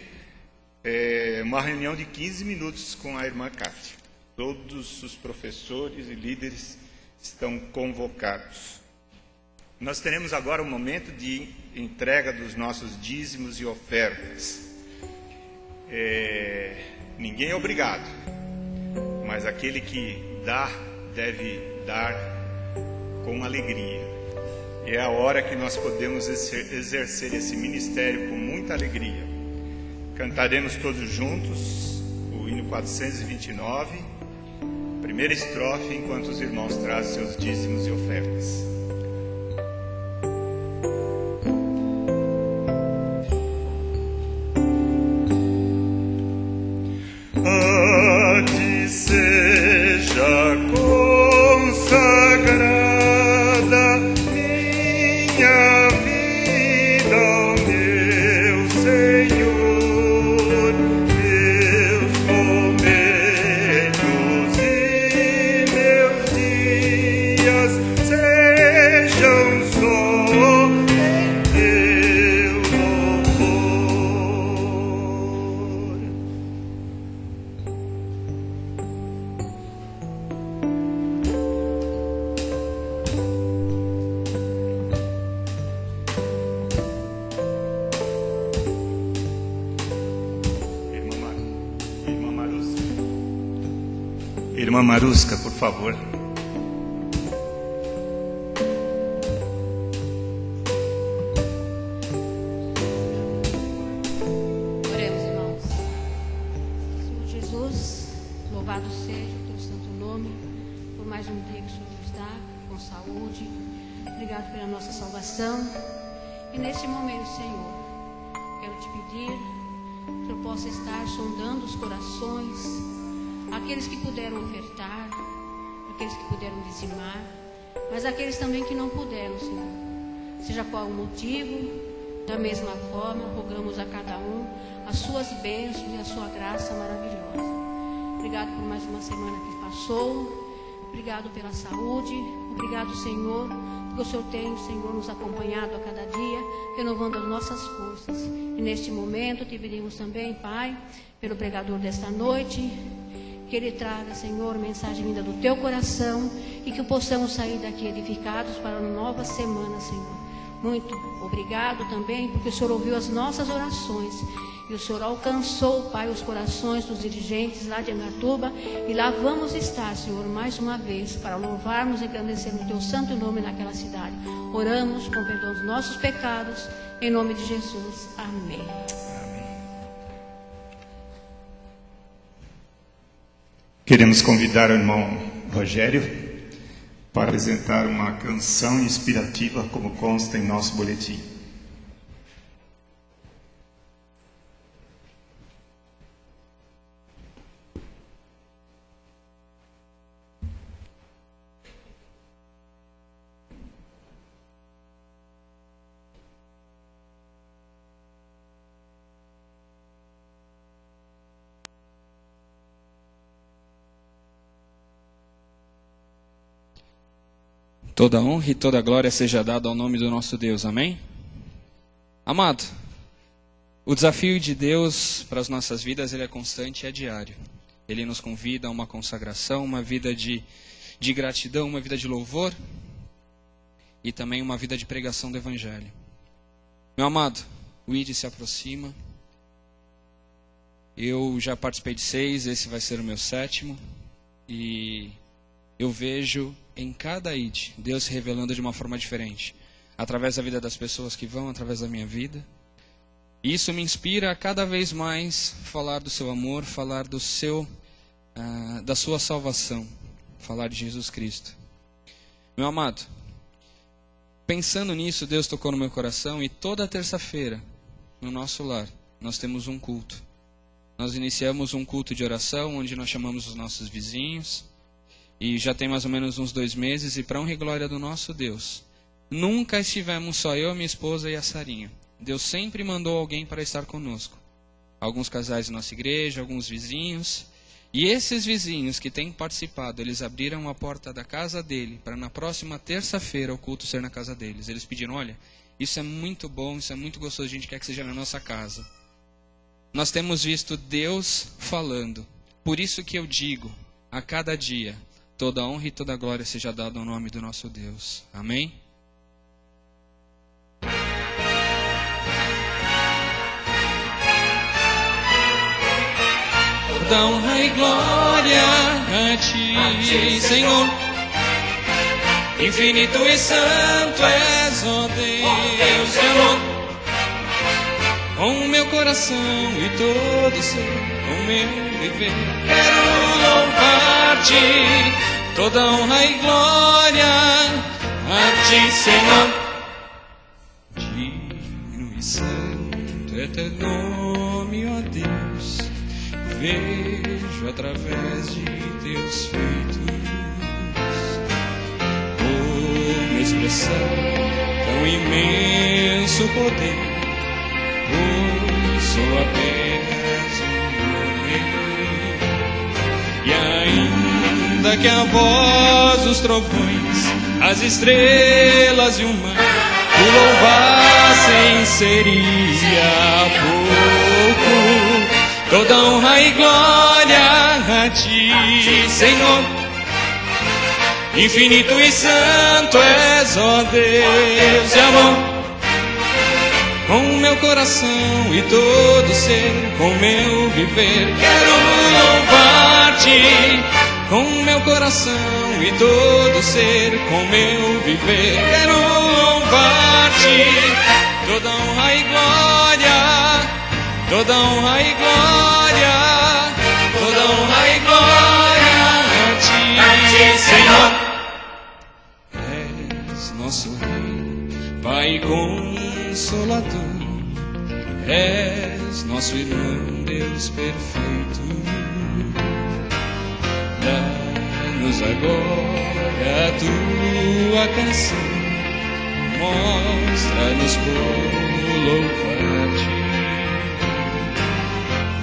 uma reunião de 15 minutos com a irmã Kátia. Todos os professores e líderes estão convocados. Nós teremos agora um momento de entrega dos nossos dízimos e ofertas. Ninguém é obrigado, mas aquele que dá, deve dar com alegria. E é a hora que nós podemos exercer esse ministério com muita alegria. Cantaremos todos juntos o hino 429, primeira estrofe, enquanto os irmãos trazem seus dízimos e ofertas. Irmã Marusca, por favor. Oremos, irmãos. Senhor Jesus, louvado seja o teu santo nome, por mais um dia que o Senhor nos dá, com saúde. Obrigado pela nossa salvação. E neste momento, Senhor, quero te pedir que eu possa estar sondando os corações, aqueles que puderam ofertar, aqueles que puderam dizimar, mas aqueles também que não puderam, Senhor. Seja qual o motivo, da mesma forma, rogamos a cada um as suas bênçãos e a sua graça maravilhosa. Obrigado por mais uma semana que passou, obrigado pela saúde, obrigado, Senhor, porque o Senhor tem, Senhor, nos acompanhado a cada dia, renovando as nossas forças. E neste momento te pedimos também, Pai, pelo pregador desta noite, que ele traga, Senhor, mensagem vinda do teu coração e que possamos sair daqui edificados para uma nova semana, Senhor. Muito obrigado também, porque o Senhor ouviu as nossas orações e o Senhor alcançou, Pai, os corações dos dirigentes lá de Angatuba, e lá vamos estar, Senhor, mais uma vez, para louvarmos e engrandecermos o teu santo nome naquela cidade. Oramos com perdão dos nossos pecados, em nome de Jesus. Amém. Queremos convidar o irmão Rogério para apresentar uma canção inspirativa, como consta em nosso boletim. Toda honra e toda glória seja dada ao nome do nosso Deus, amém? Amado, o desafio de Deus para as nossas vidas, ele é constante e é diário. Ele nos convida a uma consagração, uma vida de gratidão, uma vida de louvor e também uma vida de pregação do Evangelho. Meu amado, o ID se aproxima. Eu já participei de 6, esse vai ser o meu 7º. E eu vejo em cada ID Deus se revelando de uma forma diferente, através da vida das pessoas que vão, através da minha vida. E isso me inspira a cada vez mais falar do seu amor, falar do da sua salvação, falar de Jesus Cristo. Meu amado, pensando nisso, Deus tocou no meu coração e toda terça-feira, no nosso lar, nós temos um culto. Nós iniciamos um culto de oração, onde nós chamamos os nossos vizinhos, e já tem mais ou menos uns 2 meses, e para honra e glória do nosso Deus, nunca estivemos só eu, minha esposa e a Sarinha. Deus sempre mandou alguém para estar conosco. Alguns casais da nossa igreja, alguns vizinhos. E esses vizinhos que têm participado, eles abriram a porta da casa dele para na próxima terça-feira o culto ser na casa deles. Eles pediram, olha, isso é muito bom, isso é muito gostoso, a gente quer que seja na nossa casa. Nós temos visto Deus falando. Por isso que eu digo, a cada dia, toda honra e toda glória seja dada ao nome do nosso Deus. Amém? Toda honra e glória a Ti, Senhor. Infinito e santo és, ó Deus de amor. Com o meu coração e todo ser, com o meu viver, quero louvar-Te. Toda honra e glória a Ti, Senhor. Digno e santo é Teu nome, ó Deus. Vejo através de Teus feitos como expressar tão imenso poder, pois sou apenas um homem. E ainda que a voz dos trovões, as estrelas e o mar o louvassem, seria pouco. Toda honra e glória a Ti, Senhor. Infinito e santo és, ó Deus de amor. Com o meu coração e todo ser, com o meu viver, quero louvar-Te. Com o meu coração e todo ser, com o meu viver, quero louvar-Te. Toda honra e glória, toda honra e glória, toda honra e glória a Ti, Senhor. És nosso Rei, Pai Consolador, és nosso irmão, Deus perfeito. Dá-nos agora a Tua canção, mostra-nos como louvar-Te.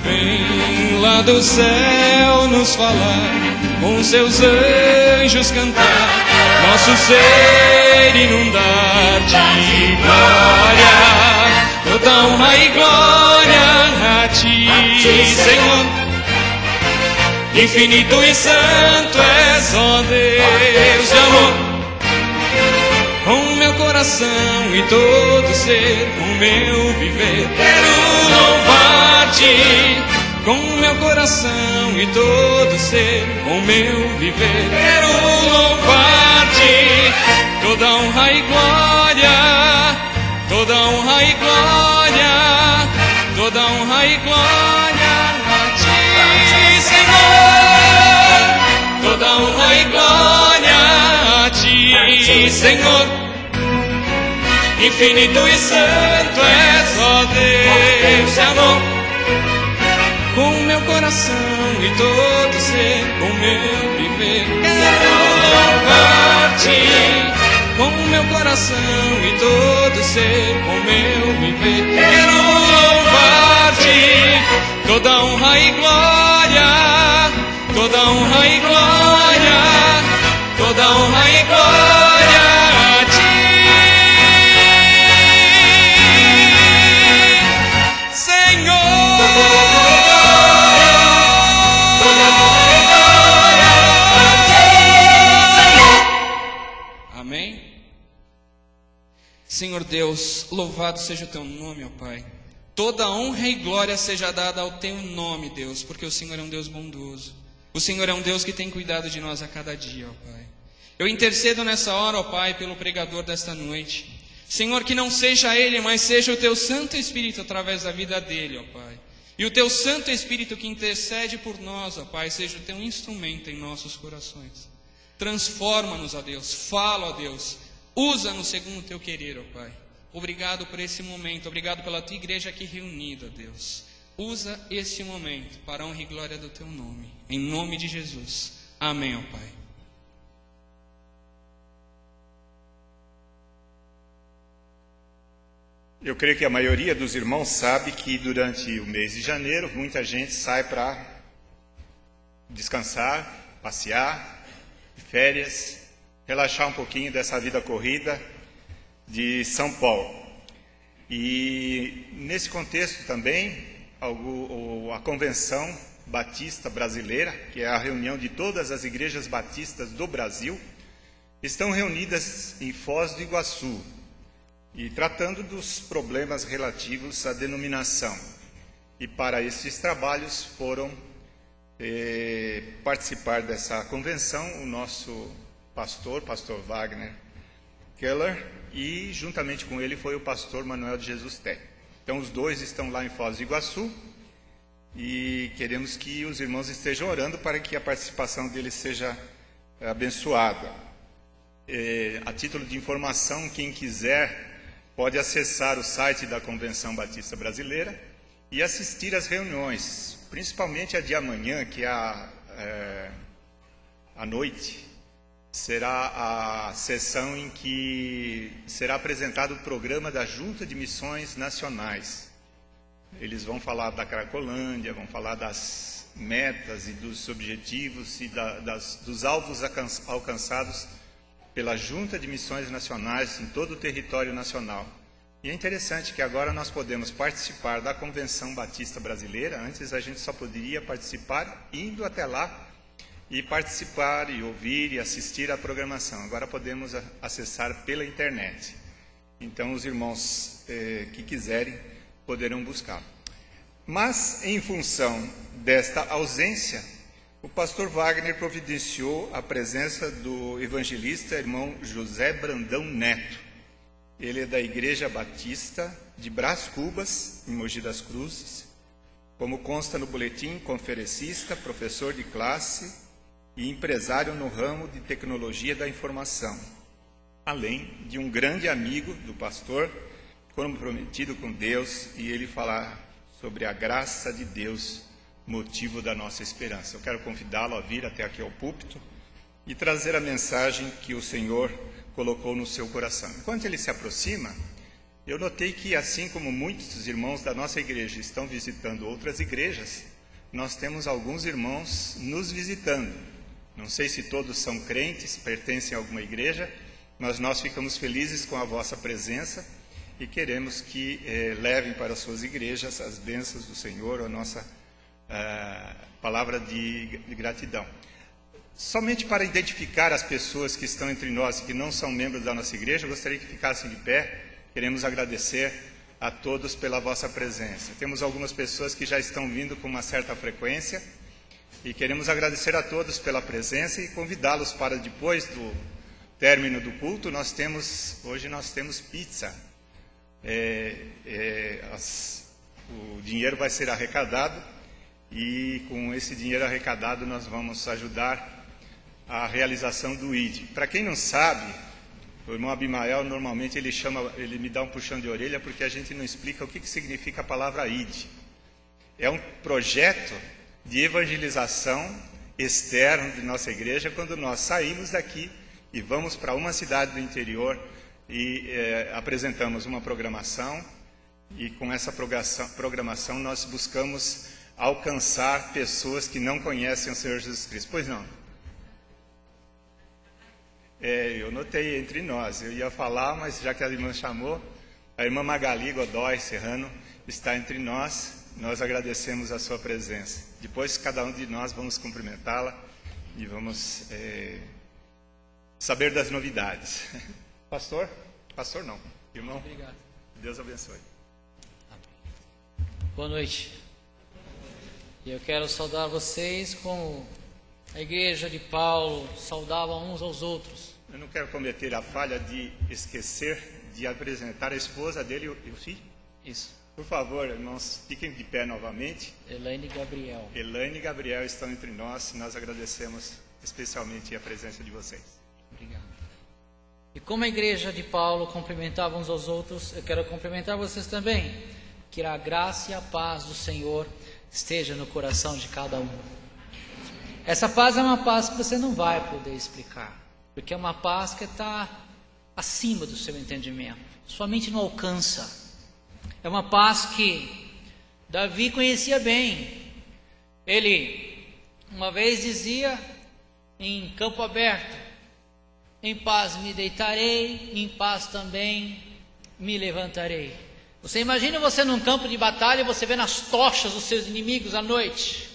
Vem lá do céu nos falar, com seus anjos cantar, nosso ser inundar de glória. Toda honra e glória a Ti, Senhor. Infinito e santo és, ó Deus de amor. Com o meu coração e todo ser, com o meu viver, quero louvar-Te. Com o meu coração e todo ser, com o meu viver, quero louvar-Te. Toda honra e glória, toda honra e glória, toda honra e glória a Ti, Senhor. Toda honra e glória a Ti, Senhor. Infinito e santo és, ó Deus de amor. Com o meu coração e todo ser, com o meu viver, quero louvar-Te. Com o meu coração e todo ser, com o meu viver, quero louvar-Te. Toda honra e glória, toda honra e glória, toda honra e glória a Ti, Senhor. Amém? Senhor Deus, louvado seja o Teu nome, ó Pai. Toda honra e glória seja dada ao teu nome, Deus, porque o Senhor é um Deus bondoso. O Senhor é um Deus que tem cuidado de nós a cada dia, ó Pai. Eu intercedo nessa hora, ó Pai, pelo pregador desta noite. Senhor, que não seja ele, mas seja o teu Santo Espírito através da vida dele, ó Pai. E o teu Santo Espírito que intercede por nós, ó Pai, seja o teu instrumento em nossos corações. Transforma-nos, ó Deus. Fala, ó Deus. Usa-nos segundo o teu querer, ó Pai. Obrigado por esse momento. Obrigado pela tua igreja aqui reunida, Deus. Usa esse momento para a honra e glória do teu nome. Em nome de Jesus. Amém, ó Pai. Eu creio que a maioria dos irmãos sabe que durante o mês de janeiro muita gente sai para descansar, passear, férias, relaxar um pouquinho dessa vida corrida de São Paulo. E nesse contexto também, a Convenção Batista Brasileira, que é a reunião de todas as igrejas batistas do Brasil, estão reunidas em Foz do Iguaçu, e tratando dos problemas relativos à denominação. E para esses trabalhos foram participar dessa convenção o nosso pastor Wagner Keller, e juntamente com ele foi o pastor Manuel de Jesus Té. Então os dois estão lá em Foz do Iguaçu, e queremos que os irmãos estejam orando para que a participação deles seja abençoada. A título de informação, quem quiser pode acessar o site da Convenção Batista Brasileira e assistir às reuniões, principalmente a de amanhã, que é à noite, será a sessão em que será apresentado o programa da Junta de Missões Nacionais. Eles vão falar da Cracolândia, vão falar das metas e dos objetivos e dos alvos alcançados pela Junta de Missões Nacionais em todo o território nacional. E é interessante que agora nós podemos participar da Convenção Batista Brasileira. Antes a gente só poderia participar indo até lá e participar e ouvir e assistir à programação. Agora podemos acessar pela internet. Então os irmãos que quiserem poderão buscar. Mas em função desta ausência, o pastor Wagner providenciou a presença do evangelista irmão José Brandão Neto. Ele é da Igreja Batista de Brás Cubas, em Mogi das Cruzes. Como consta no boletim, conferencista, professor de classe e empresário no ramo de tecnologia da informação. Além de um grande amigo do pastor, comprometido com Deus, e ele falar sobre a graça de Deus, motivo da nossa esperança. Eu quero convidá-lo a vir até aqui ao púlpito e trazer a mensagem que o Senhor colocou no seu coração. Enquanto ele se aproxima, eu notei que, assim como muitos irmãos da nossa igreja estão visitando outras igrejas, nós temos alguns irmãos nos visitando. Não sei se todos são crentes, pertencem a alguma igreja, mas nós ficamos felizes com a vossa presença e queremos que levem para as suas igrejas as bênçãos do Senhor, a nossa palavra de gratidão. Somente para identificar as pessoas que estão entre nós e que não são membros da nossa igreja, eu gostaria que ficassem de pé. Queremos agradecer a todos pela vossa presença. Temos algumas pessoas que já estão vindo com uma certa frequência e queremos agradecer a todos pela presença e convidá-los para, depois do término do culto, hoje nós temos pizza. O dinheiro vai ser arrecadado e com esse dinheiro arrecadado nós vamos ajudar a realização do ID. Para quem não sabe, o irmão Abimael normalmente ele me dá um puxão de orelha porque a gente não explica o que significa a palavra ID. É um projeto de evangelização externo de nossa igreja quando nós saímos daqui e vamos para uma cidade do interior e apresentamos uma programação, e com essa programação nós buscamos alcançar pessoas que não conhecem o Senhor Jesus Cristo. Pois não? Eu notei entre nós, eu ia falar, mas já que a irmã chamou, a irmã Magali Godoy Serrano está entre nós, nós agradecemos a sua presença. Depois cada um de nós vamos cumprimentá-la e vamos saber das novidades. Pastor? Pastor não. Irmão? Obrigado. Deus abençoe. Boa noite. E eu quero saudar vocês como a igreja de Paulo saudava uns aos outros. Eu não quero cometer a falha de esquecer de apresentar a esposa dele e o filho. Isso. Por favor, irmãos, fiquem de pé novamente. Elaine e Gabriel. Elaine e Gabriel estão entre nós. Nós agradecemos especialmente a presença de vocês. Obrigado. E como a igreja de Paulo cumprimentava uns aos outros, eu quero cumprimentar vocês também. Que a graça e a paz do Senhor esteja no coração de cada um. Essa paz é uma paz que você não vai poder explicar, porque é uma paz que está acima do seu entendimento. Sua mente não alcança. É uma paz que Davi conhecia bem. Ele uma vez dizia em campo aberto: em paz me deitarei, em paz também me levantarei. Você imagina você num campo de batalha e você vê nas tochas os seus inimigos à noite,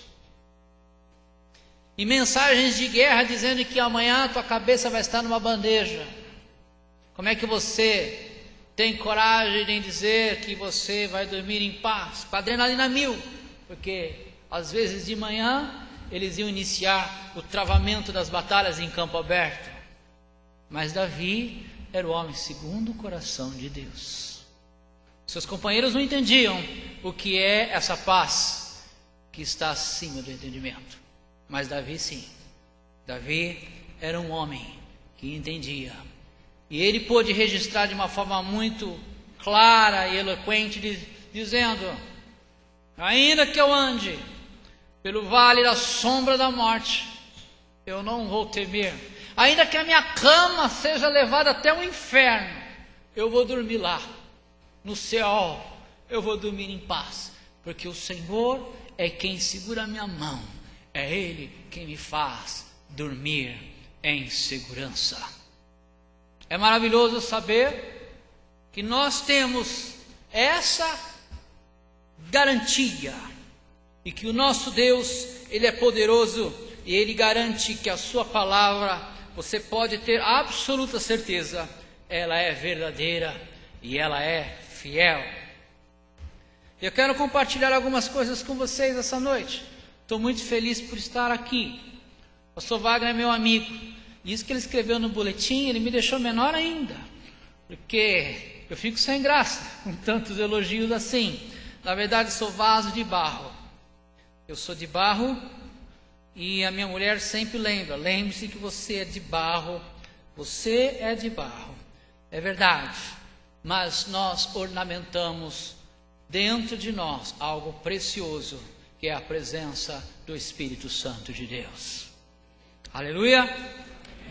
e mensagens de guerra dizendo que amanhã a tua cabeça vai estar numa bandeja. Como é que você tem coragem de dizer que você vai dormir em paz, com a adrenalina mil? Porque às vezes de manhã eles iam iniciar o travamento das batalhas em campo aberto. Mas Davi era o homem segundo o coração de Deus. Seus companheiros não entendiam o que é essa paz que está acima do entendimento. Mas Davi sim. Davi era um homem que entendia. E ele pôde registrar de uma forma muito clara e eloquente, dizendo: ainda que eu ande pelo vale da sombra da morte, eu não vou temer. Ainda que a minha cama seja levada até o inferno, eu vou dormir lá. No céu, eu vou dormir em paz, porque o Senhor é quem segura a minha mão. É Ele quem me faz dormir em segurança. É maravilhoso saber que nós temos essa garantia e que o nosso Deus, Ele é poderoso e Ele garante que a sua palavra, você pode ter absoluta certeza, ela é verdadeira e ela é fiel. Eu quero compartilhar algumas coisas com vocês essa noite. Estou muito feliz por estar aqui. O pastor Wagner é meu amigo. Isso que ele escreveu no boletim, ele me deixou menor ainda, porque eu fico sem graça com tantos elogios assim. Na verdade, sou vaso de barro. Eu sou de barro e a minha mulher sempre lembra: lembre-se que você é de barro. Você é de barro. É verdade. Mas nós ornamentamos dentro de nós algo precioso, que é a presença do Espírito Santo de Deus. Aleluia!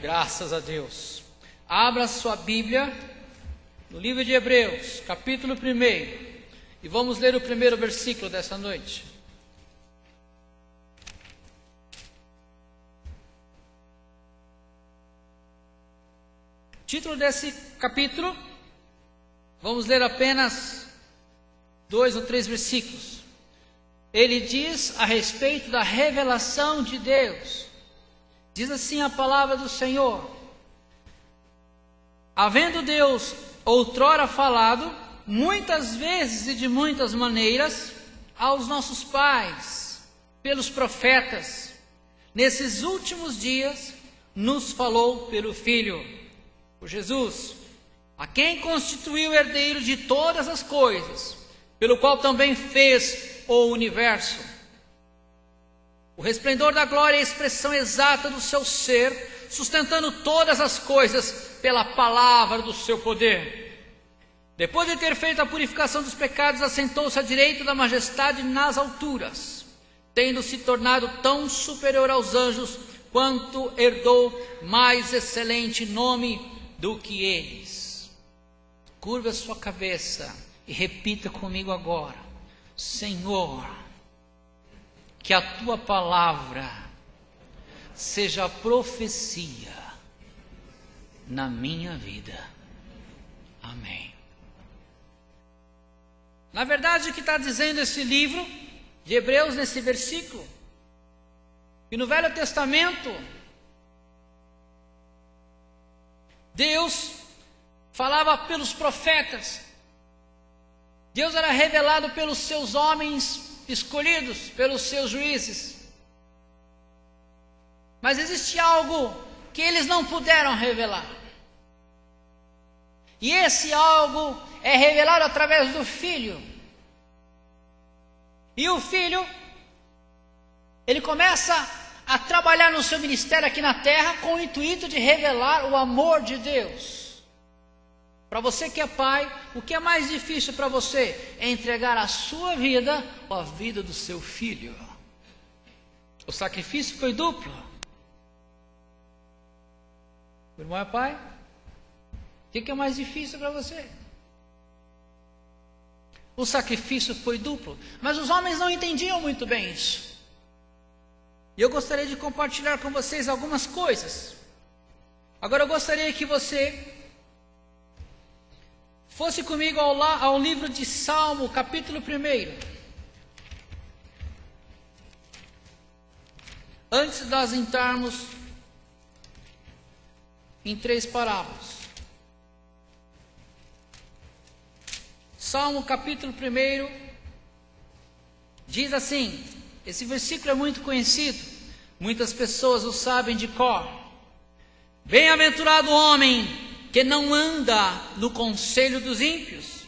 Graças a Deus. Abra sua Bíblia no livro de Hebreus, capítulo 1, e vamos ler o primeiro versículo dessa noite. Título desse capítulo, vamos ler apenas 2 ou 3 versículos. Ele diz a respeito da revelação de Deus. Diz assim a palavra do Senhor: havendo Deus outrora falado, muitas vezes e de muitas maneiras, aos nossos pais, pelos profetas, nesses últimos dias, nos falou pelo Filho, por Jesus, a quem constituiu herdeiro de todas as coisas, pelo qual também fez o universo. O resplendor da glória é a expressão exata do seu ser, sustentando todas as coisas pela palavra do seu poder. Depois de ter feito a purificação dos pecados, assentou-se à direita da majestade nas alturas, tendo se tornado tão superior aos anjos, quanto herdou mais excelente nome do que eles. Curva a sua cabeça e repita comigo agora: Senhor, que a tua palavra seja profecia na minha vida. Amém. Na verdade, o que está dizendo esse livro de Hebreus nesse versículo, que no Velho Testamento Deus falava pelos profetas, Deus era revelado pelos seus homens escolhidos, pelos seus juízes. Mas existe algo que eles não puderam revelar. E esse algo é revelado através do Filho. E o Filho, ele começa a trabalhar no seu ministério aqui na terra com o intuito de revelar o amor de Deus. Para você que é pai, o que é mais difícil para você é entregar a sua vida ou a vida do seu filho. O sacrifício foi duplo. O irmão é pai? O que é mais difícil para você? O sacrifício foi duplo, mas os homens não entendiam muito bem isso. E eu gostaria de compartilhar com vocês algumas coisas. Agora eu gostaria que você fosse comigo ao livro de Salmo, capítulo 1. Antes de nós entrarmos em 3 parábolas. Salmo capítulo 1 diz assim, esse versículo é muito conhecido, muitas pessoas o sabem de cor. Bem-aventurado o homem que não anda no conselho dos ímpios,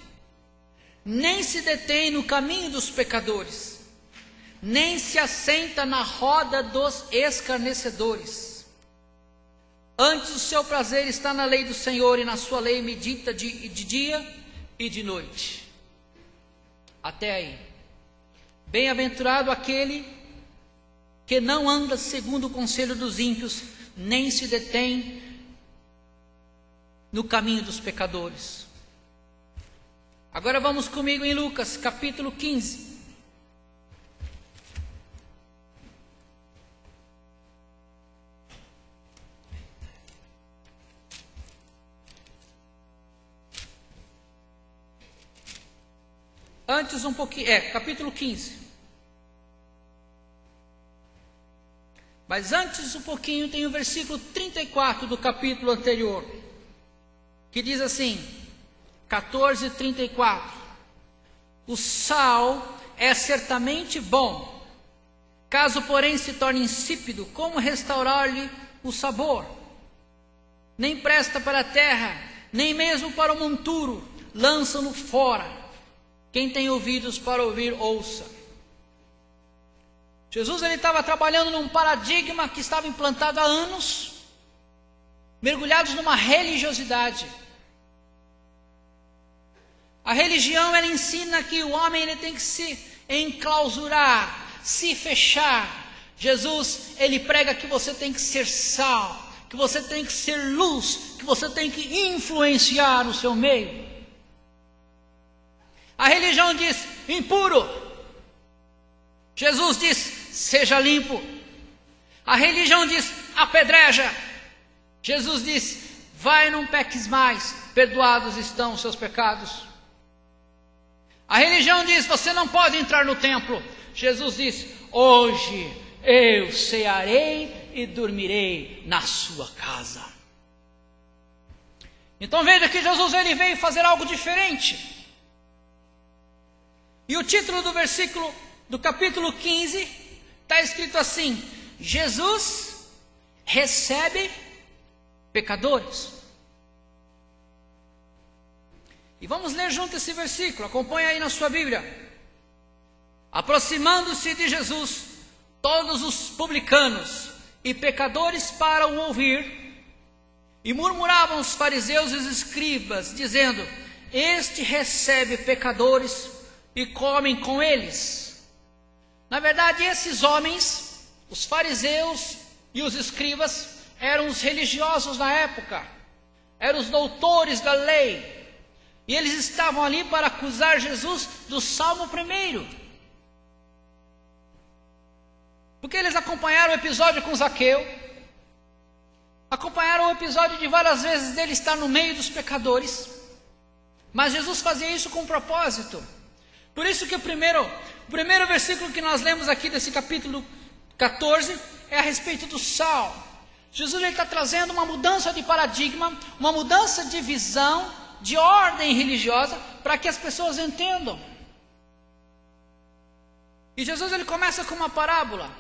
nem se detém no caminho dos pecadores, nem se assenta na roda dos escarnecedores. Antes o seu prazer está na lei do Senhor, e na sua lei medita de dia e de noite. Até aí. Bem-aventurado aquele que não anda segundo o conselho dos ímpios, nem se detém no caminho dos pecadores. Agora vamos comigo em Lucas, capítulo 15. Antes um pouquinho, capítulo 15. Mas antes um pouquinho tem o versículo 34 do capítulo anterior, que diz assim, 14:34. O sal é certamente bom, caso porém se torne insípido, como restaurar-lhe o sabor? Nem presta para a terra, nem mesmo para o monturo, lança-no fora. Quem tem ouvidos para ouvir, ouça. Jesus ele estava trabalhando num paradigma que estava implantado há anos, mergulhados numa religiosidade. A religião ela ensina que o homem ele tem que se enclausurar, se fechar. Jesus ele prega que você tem que ser sal, que você tem que ser luz, que você tem que influenciar o seu meio. A religião diz impuro. Jesus diz seja limpo. A religião diz apedreja. Jesus diz vai, não peques mais, perdoados estão os seus pecados. A religião diz você não pode entrar no templo. Jesus diz hoje eu cearei e dormirei na sua casa. Então veja que Jesus ele veio fazer algo diferente. E o título do versículo do capítulo 15 está escrito assim: Jesus recebe pecadores. E vamos ler junto esse versículo, acompanha aí na sua Bíblia. Aproximando-se de Jesus, todos os publicanos e pecadores para o ouvir, e murmuravam os fariseus e os escribas, dizendo: este recebe pecadores e comem com eles. Na verdade, esses homens, os fariseus e os escribas, eram os religiosos na época, eram os doutores da lei, e eles estavam ali para acusar Jesus do Salmo 1, porque eles acompanharam o episódio com Zaqueu, acompanharam o episódio de várias vezes dele estar no meio dos pecadores, mas Jesus fazia isso com propósito. Por isso que o primeiro versículo que nós lemos aqui desse capítulo 14 é a respeito do sal. Jesus está trazendo uma mudança de paradigma, uma mudança de visão, de ordem religiosa, para que as pessoas entendam. E Jesus ele começa com uma parábola.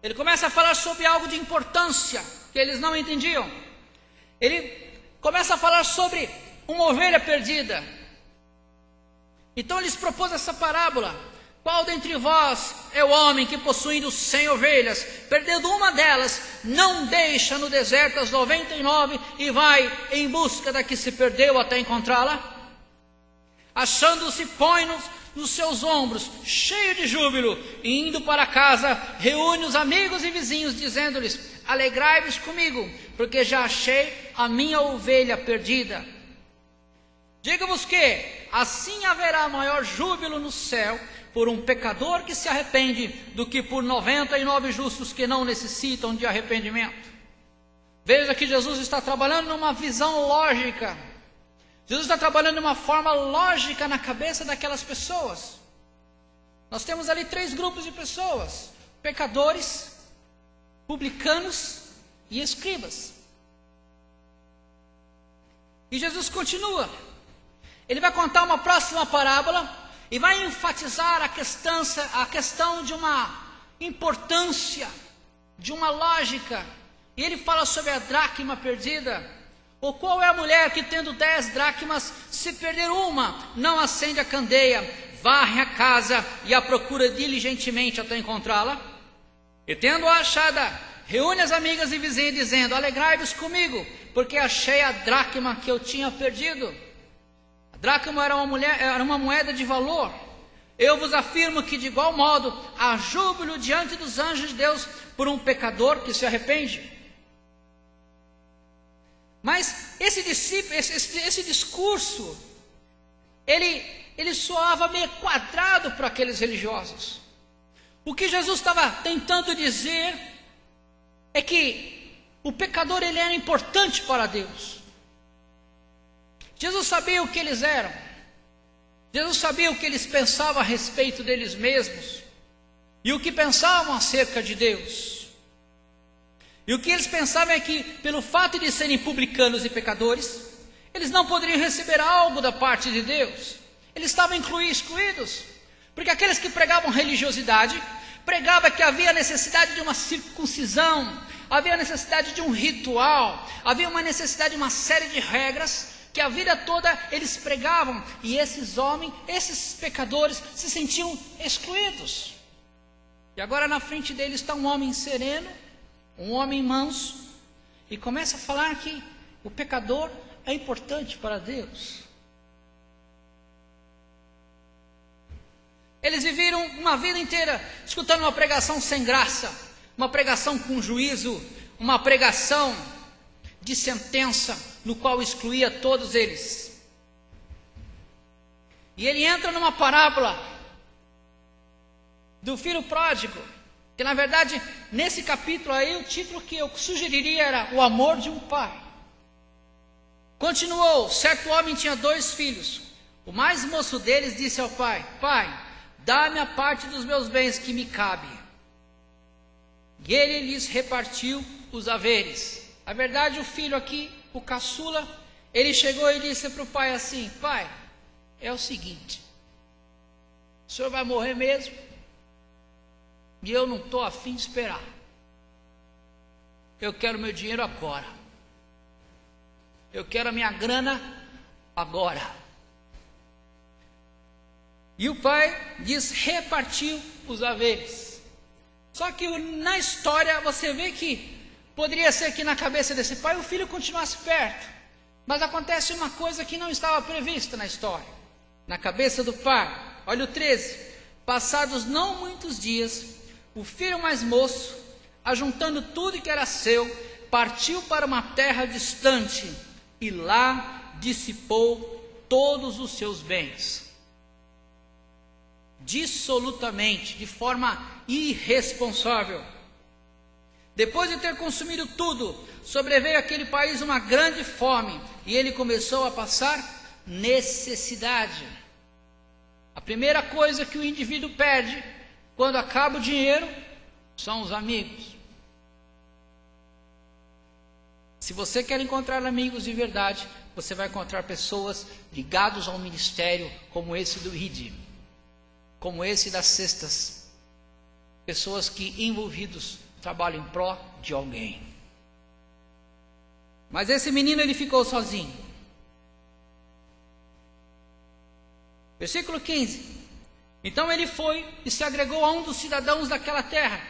Ele começa a falar sobre algo de importância que eles não entendiam. Ele começa a falar sobre uma ovelha perdida. Então ele lhes propôs essa parábola. Qual dentre vós é o homem que, possuindo 100 ovelhas, perdendo uma delas, não deixa no deserto as 99 e vai em busca da que se perdeu até encontrá-la? Achando-se, põe-nos nos seus ombros, cheio de júbilo, e indo para casa, reúne os amigos e vizinhos, dizendo-lhes: alegrai-vos comigo, porque já achei a minha ovelha perdida. Digo-vos que assim haverá maior júbilo no céu por um pecador que se arrepende, do que por 99 justos que não necessitam de arrependimento. Veja que Jesus está trabalhando numa visão lógica. Jesus está trabalhando de uma forma lógica na cabeça daquelas pessoas. Nós temos ali 3 grupos de pessoas: pecadores, publicanos e escribas. E Jesus continua. Ele vai contar uma próxima parábola e vai enfatizar a questão de uma importância, de uma lógica. E ele fala sobre a dracma perdida. Ou qual é a mulher que, tendo 10 dracmas, se perder uma, não acende a candeia, varre a casa e a procura diligentemente até encontrá-la? E tendo-a achada, reúne as amigas e vizinhos, dizendo: alegrai-vos comigo, porque achei a dracma que eu tinha perdido. A dracma era uma moeda de valor. Eu vos afirmo que, de igual modo, há júbilo diante dos anjos de Deus por um pecador que se arrepende. Mas esse discurso, ele soava meio quadrado para aqueles religiosos. O que Jesus estava tentando dizer é que o pecador ele era importante para Deus. Jesus sabia o que eles eram. Jesus sabia o que eles pensavam a respeito deles mesmos e o que pensavam acerca de Deus. E o que eles pensavam é que, pelo fato de serem publicanos e pecadores, eles não poderiam receber algo da parte de Deus. Eles estavam excluídos, porque aqueles que pregavam religiosidade, pregavam que havia necessidade de uma circuncisão, havia necessidade de um ritual, havia uma necessidade de uma série de regras, que a vida toda eles pregavam, e esses homens, esses pecadores, se sentiam excluídos. E agora na frente deles está um homem sereno, um homem manso, e começa a falar que o pecador é importante para Deus. Eles viveram uma vida inteira escutando uma pregação sem graça, uma pregação com juízo, uma pregação de sentença, no qual excluía todos eles. E ele entra numa parábola do filho pródigo, que na verdade, nesse capítulo aí, o título que eu sugeriria era O Amor de um Pai. Continuou: certo homem tinha 2 filhos. O mais moço deles disse ao pai: pai, dá-me a parte dos meus bens que me cabe. E ele lhes repartiu os haveres. Na verdade, o filho aqui, o caçula, ele chegou e disse para o pai assim: pai, é o seguinte, o senhor vai morrer mesmo, e eu não estou afim de esperar. Eu quero meu dinheiro agora. Eu quero a minha grana agora. E o pai diz: repartiu os haveres. Só que na história você vê que poderia ser que na cabeça desse pai o filho continuasse perto. Mas acontece uma coisa que não estava prevista na história. Na cabeça do pai, olha o 13. Passados não muitos dias, o filho mais moço, ajuntando tudo que era seu, partiu para uma terra distante e lá dissipou todos os seus bens. Dissolutamente, de forma irresponsável. Depois de ter consumido tudo, sobreveio àquele país uma grande fome e ele começou a passar necessidade. A primeira coisa que o indivíduo perde quando acaba o dinheiro são os amigos. Se você quer encontrar amigos de verdade, você vai encontrar pessoas ligadas ao ministério como esse do ID, como esse das cestas, pessoas que envolvidos trabalham em pró de alguém. Mas esse menino, ele ficou sozinho. Versículo 15. Então ele foi e se agregou a um dos cidadãos daquela terra,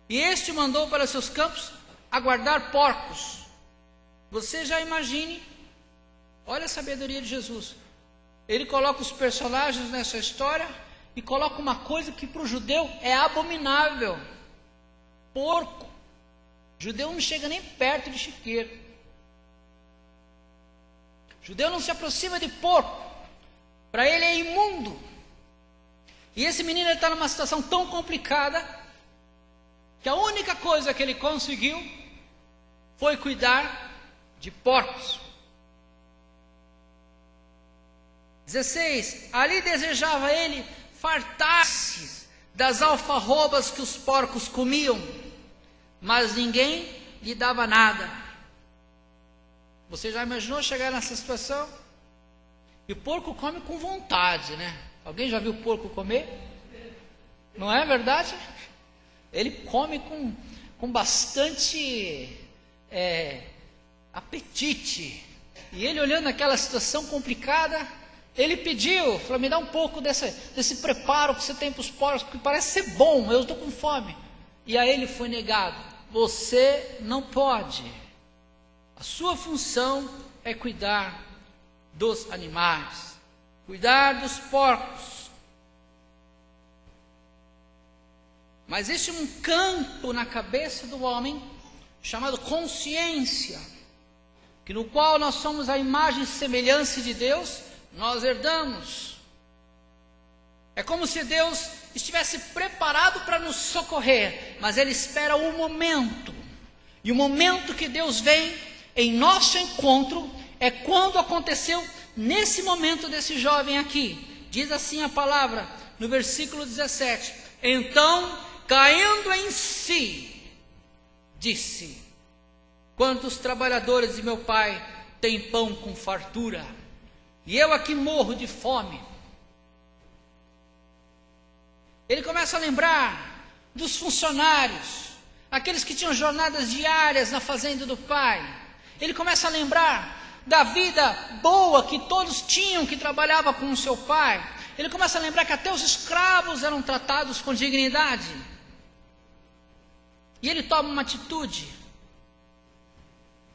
e este mandou para seus campos aguardar porcos. Você já imagine, olha a sabedoria de Jesus. Ele coloca os personagens nessa história e coloca uma coisa que para o judeu é abominável: porco. O judeu não chega nem perto de chiqueiro. O judeu não se aproxima de porco. Para ele é imundo. E esse menino está numa situação tão complicada que a única coisa que ele conseguiu foi cuidar de porcos. 16. Ali desejava ele fartar-se das alfarrobas que os porcos comiam, mas ninguém lhe dava nada. Você já imaginou chegar nessa situação? E o porco come com vontade, né? Alguém já viu o porco comer? Não é verdade? Ele come com bastante apetite. E ele, olhando aquela situação complicada, ele pediu, falou: me dá um pouco desse preparo que você tem para os porcos, que parece ser bom, eu estou com fome. E a ele foi negado: você não pode. A sua função é cuidar dos animais, cuidar dos porcos. Mas existe um campo na cabeça do homem chamado consciência, que no qual nós somos a imagem e semelhança de Deus, nós herdamos. É como se Deus estivesse preparado para nos socorrer, mas Ele espera o momento. E o momento que Deus vem em nosso encontro é quando aconteceu nesse momento desse jovem aqui. Diz assim a palavra no versículo 17: então, caindo em si, disse: quantos trabalhadores de meu pai têm pão com fartura, e eu aqui morro de fome. Ele começa a lembrar dos funcionários, aqueles que tinham jornadas diárias na fazenda do pai. Ele começa a lembrar da vida boa que todos tinham que trabalhava com o seu pai. Ele começa a lembrar que até os escravos eram tratados com dignidade. E ele toma uma atitude.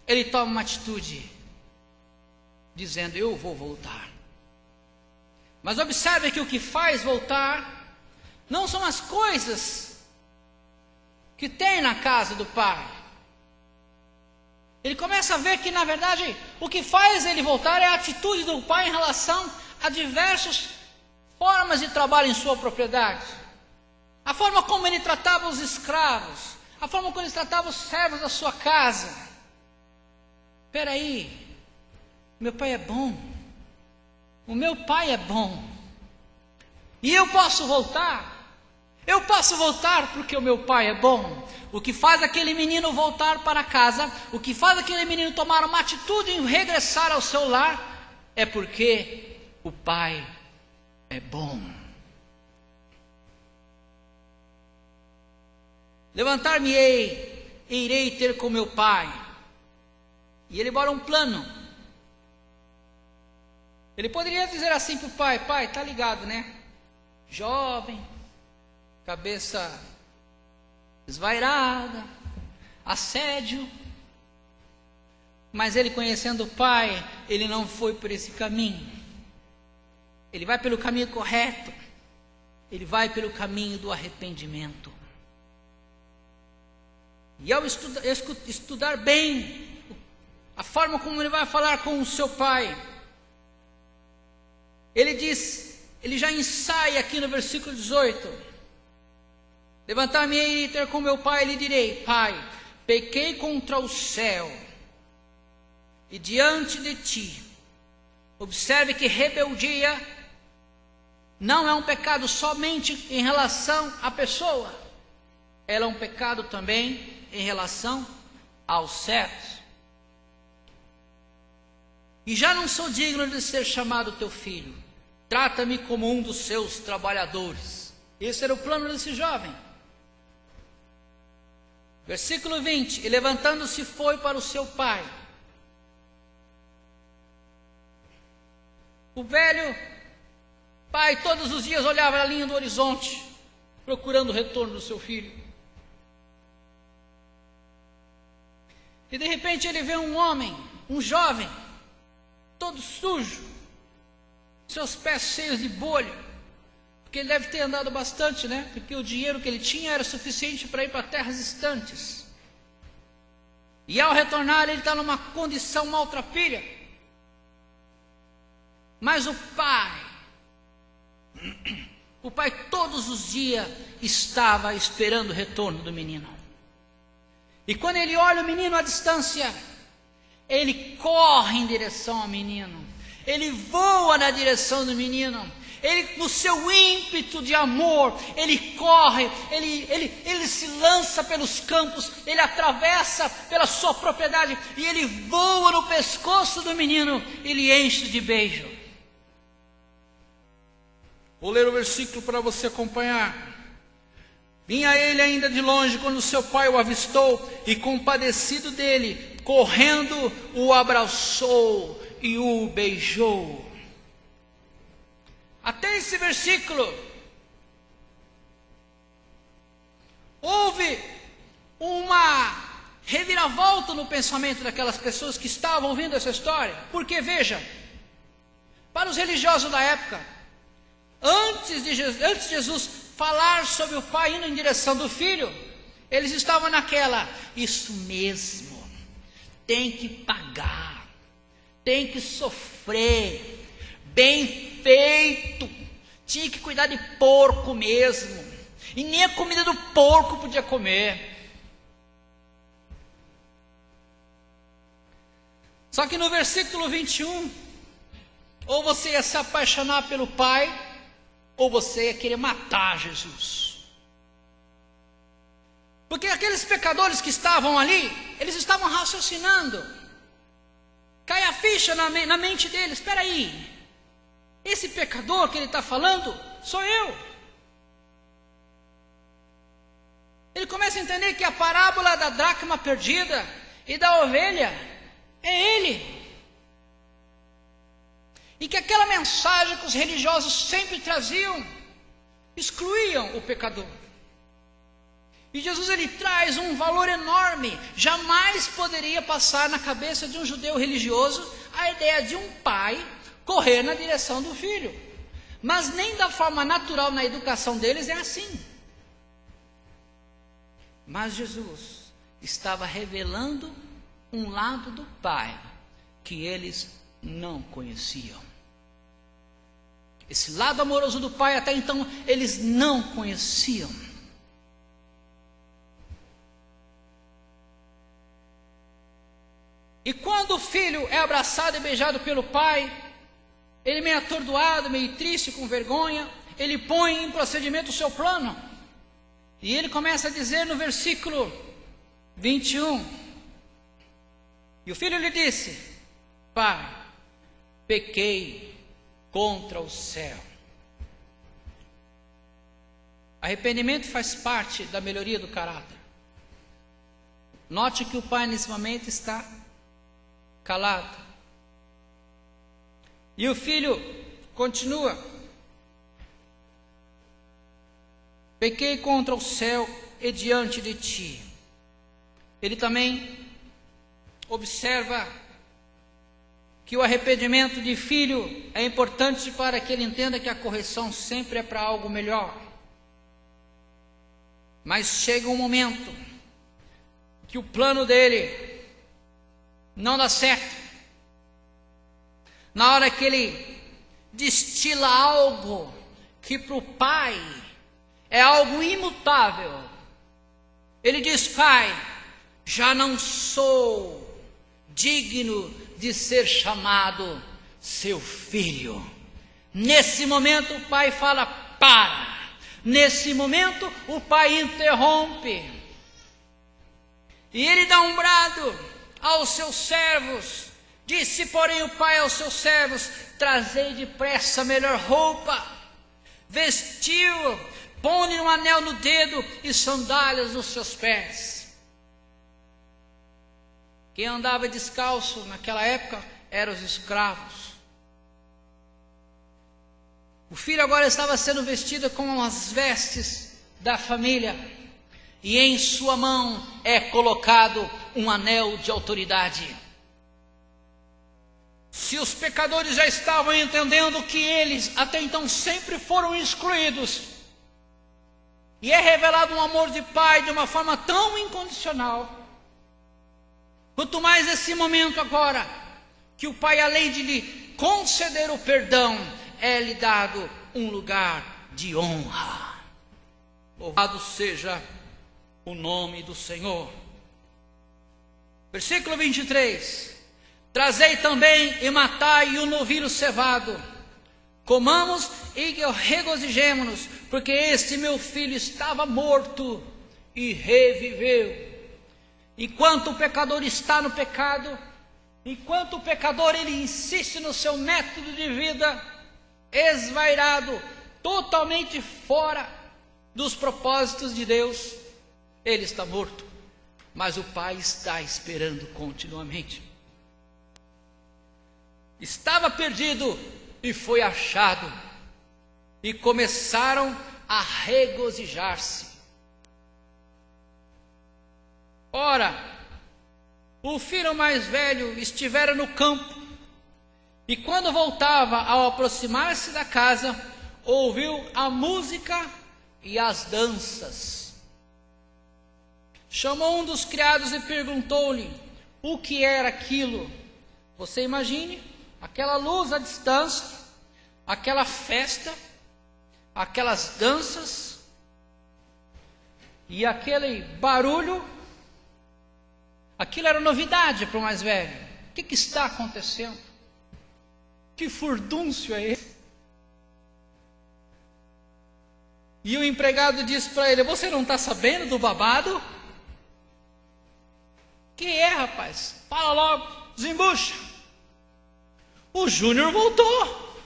Ele toma uma atitude dizendo: eu vou voltar. Mas observe que o que faz voltar não são as coisas que tem na casa do pai. Ele começa a ver que, na verdade, o que faz ele voltar é a atitude do pai em relação a diversas formas de trabalho em sua propriedade. A forma como ele tratava os escravos, a forma como ele tratava os servos da sua casa. Espera aí, meu pai é bom, o meu pai é bom, e eu posso voltar. Eu posso voltar porque o meu pai é bom. O que faz aquele menino voltar para casa, o que faz aquele menino tomar uma atitude em regressar ao seu lar, é porque o pai é bom. Levantar-me-ei e irei ter com meu pai. E ele bora um plano. Ele poderia dizer assim para o pai: pai, tá ligado, né? Jovem, cabeça esvairada, assédio. Mas ele, conhecendo o pai, ele não foi por esse caminho. Ele vai pelo caminho correto. Ele vai pelo caminho do arrependimento. E ao estudar bem a forma como ele vai falar com o seu pai, ele diz, ele já ensaia aqui no versículo 18: levantar-me-ei e ter com meu pai, e lhe direi: pai, pequei contra o céu e diante de ti. Observe que rebeldia não é um pecado somente em relação à pessoa, ela é um pecado também em relação aos céus. e já não sou digno de ser chamado teu filho. Trata-me como um dos seus trabalhadores. Esse era o plano desse jovem. Versículo 20: e levantando-se foi para o seu pai. O velho pai todos os dias olhava a linha do horizonte, procurando o retorno do seu filho. E de repente ele vê um homem, um jovem, todo sujo, seus pés cheios de bolha, porque ele deve ter andado bastante, né? Porque o dinheiro que ele tinha era suficiente para ir para terras distantes. E ao retornar ele está numa condição maltrapilha. Mas o pai todos os dias estava esperando o retorno do menino. E quando ele olha o menino à distância, ele corre em direção ao menino, ele voa na direção do menino, ele, no seu ímpeto de amor, ele corre, ele se lança pelos campos, ele atravessa pela sua propriedade, e ele voa no pescoço do menino, ele enche de beijo. Vou ler o versículo para você acompanhar. Vinha ele ainda de longe, quando seu pai o avistou, e compadecido dele, correndo, o abraçou e o beijou. Até esse versículo, houve uma reviravolta no pensamento daquelas pessoas que estavam ouvindo essa história. Porque veja, para os religiosos da época, antes de Jesus falar sobre o pai indo em direção do filho, eles estavam naquela: isso mesmo, tem que pagar, tem que sofrer, bem feito, tinha que cuidar de porco mesmo, e nem a comida do porco podia comer. Só que no versículo 21, ou você ia se apaixonar pelo pai, ou você ia querer matar Jesus. Porque aqueles pecadores que estavam ali, eles estavam raciocinando. Cai a ficha na mente deles: espera aí, esse pecador que ele está falando sou eu. Ele começa a entender que a parábola da dracma perdida e da ovelha é ele. E que aquela mensagem que os religiosos sempre traziam, excluíam o pecador. E Jesus, ele traz um valor enorme. Jamais poderia passar na cabeça de um judeu religioso a ideia de um pai correr na direção do filho. Mas nem da forma natural na educação deles é assim. Mas Jesus estava revelando um lado do pai que eles não conheciam. Esse lado amoroso do pai até então eles não conheciam. E quando o filho é abraçado e beijado pelo pai, ele meio atordoado, meio triste, com vergonha, ele põe em procedimento o seu plano. E ele começa a dizer no versículo 21, e o filho lhe disse: pai, pequei contra o céu. Arrependimento faz parte da melhoria do caráter. Note que o pai nesse momento está calado. E o filho continua: pequei contra o céu e diante de ti. Ele também observa que o arrependimento de filho é importante para que ele entenda que a correção sempre é para algo melhor. Mas chega um momento que o plano dele não dá certo. Na hora que ele destila algo que para o pai é algo imutável, ele diz: pai, já não sou digno de ser chamado seu filho. Nesse momento o pai fala: para. Nesse momento o pai interrompe. E ele dá um brado aos seus servos Disse, porém, o pai aos seus servos: trazei depressa a melhor roupa, vestiu-o, põe-lhe um anel no dedo e sandálias nos seus pés. Quem andava descalço naquela época eram os escravos. O filho agora estava sendo vestido com as vestes da família, e em sua mão é colocado um anel de autoridade. Se os pecadores já estavam entendendo que eles até então sempre foram excluídos, e é revelado um amor de pai de uma forma tão incondicional, quanto mais esse momento agora, que o pai, além de lhe conceder o perdão, é-lhe dado um lugar de honra. Louvado seja o nome do Senhor. Versículo 23. Trazei também e matai o novilho cevado, comamos e regozijemo-nos, porque este meu filho estava morto e reviveu. Enquanto o pecador está no pecado, enquanto o pecador ele insiste no seu método de vida esvairado, totalmente fora dos propósitos de Deus, ele está morto, mas o Pai está esperando continuamente. Estava perdido e foi achado, e começaram a regozijar-se. Ora, o filho mais velho estivera no campo, e quando voltava, ao aproximar-se da casa, ouviu a música e as danças. Chamou um dos criados e perguntou-lhe o que era aquilo. Você imagine aquela luz à distância, aquela festa, aquelas danças e aquele barulho. Aquilo era novidade para o mais velho. O que está acontecendo? Que furdúncio é esse? E o empregado disse para ele: você não está sabendo do babado? Que é, rapaz? Fala logo, desembucha. O Júnior voltou.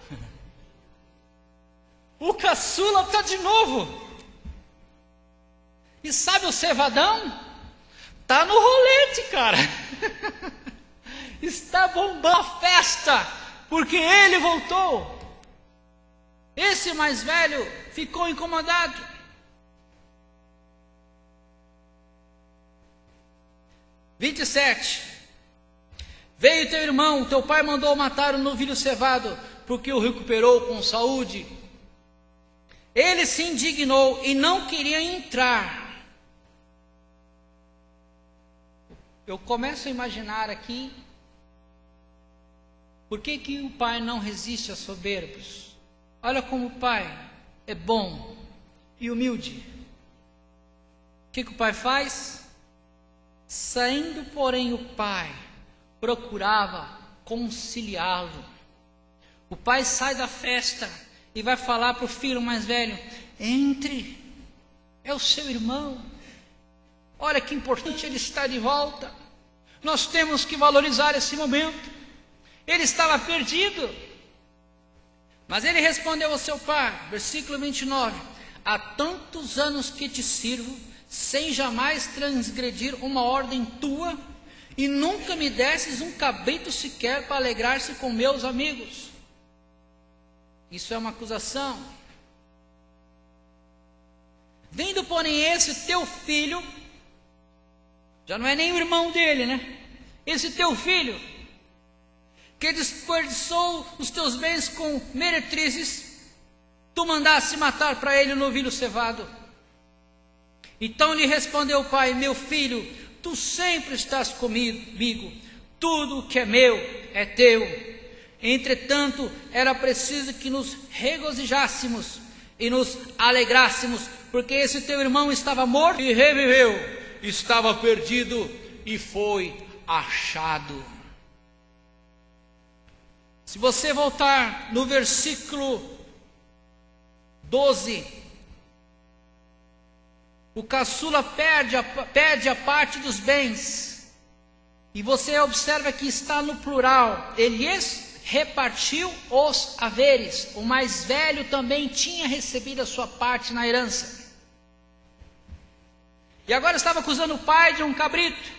O caçula está de novo. E sabe o cevadão? Está no rolete, cara. Está bombando a festa, porque ele voltou. Esse mais velho ficou incomodado. (27) Veio teu irmão, teu pai mandou matar o novilho cevado, porque o recuperou com saúde. Ele se indignou e não queria entrar. Eu começo a imaginar aqui, por que o pai não resiste a soberbos? Olha como o pai é bom e humilde. O que o pai faz? Saindo, porém, o pai procurava conciliá-lo. O pai sai da festa e vai falar para o filho mais velho: entre, é o seu irmão. Olha que importante, ele está de volta. Nós temos que valorizar esse momento. Ele estava perdido, mas ele respondeu ao seu pai, versículo 29, há tantos anos que te sirvo, sem jamais transgredir uma ordem tua, e nunca me desses um cabrito sequer para alegrar-se com meus amigos. Isso é uma acusação. Vendo, porém, esse teu filho, já não é nem o irmão dele, né? Esse teu filho, que desperdiçou os teus bens com meretrizes, tu mandaste matar para ele o novilho cevado. Então lhe respondeu o pai: meu filho, tu sempre estás comigo, tudo que é meu é teu. Entretanto, era preciso que nos regozijássemos e nos alegrássemos, porque esse teu irmão estava morto e reviveu, estava perdido e foi achado. Se você voltar no versículo 12, o caçula perde a parte dos bens, E você observa que está no plural. Ele repartiu os haveres. O mais velho também tinha recebido a sua parte na herança. E agora estava acusando o pai de um cabrito.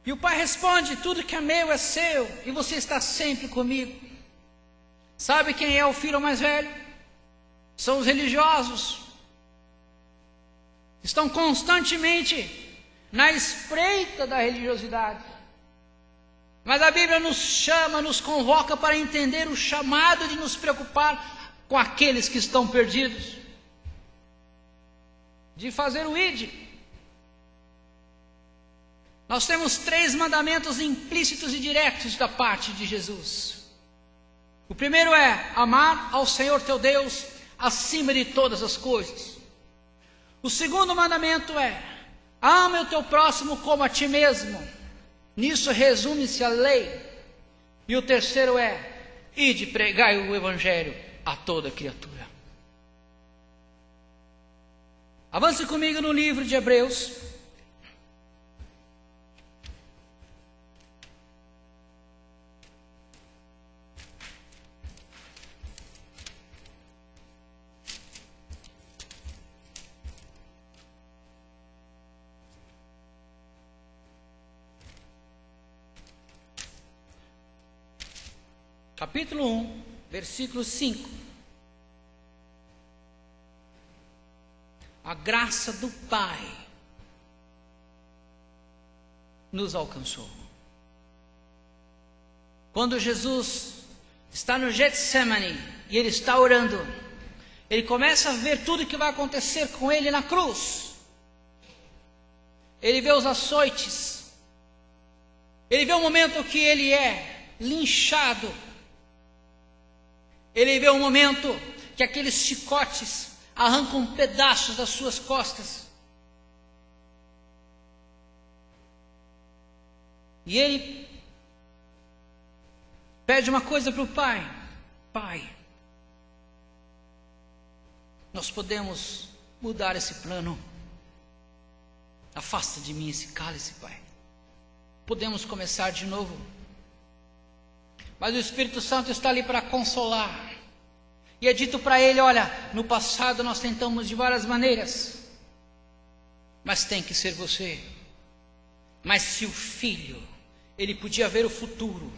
E o pai responde: tudo que é meu é seu, e você está sempre comigo. Sabe quem é o filho mais velho? São os religiosos. Estão constantemente na espreita da religiosidade. Mas a Bíblia nos chama, nos convoca para entender o chamado de nos preocupar com aqueles que estão perdidos, de fazer o ide. Nós temos 3 mandamentos implícitos e diretos da parte de Jesus. O primeiro é amar ao Senhor teu Deus acima de todas as coisas. O segundo mandamento é: ama o teu próximo como a ti mesmo. Nisso resume-se a lei. E o terceiro é: ide pregai o evangelho a toda criatura. Avance comigo no livro de Hebreus. Capítulo 1, versículo 5. A graça do Pai nos alcançou. Quando Jesus está no Getsemane e ele está orando, ele começa a ver tudo que vai acontecer com ele na cruz. Ele vê os açoites. Ele vê o momento que ele é linchado. Ele vê o momento que aqueles chicotes arrancam pedaços das suas costas. E ele pede uma coisa para o Pai: Pai, nós podemos mudar esse plano. Afasta de mim esse cálice, Pai. Podemos começar de novo. Mas o Espírito Santo está ali para consolar. E é dito para ele: olha, no passado nós tentamos de várias maneiras, mas tem que ser você. Mas se o Filho, ele podia ver o futuro,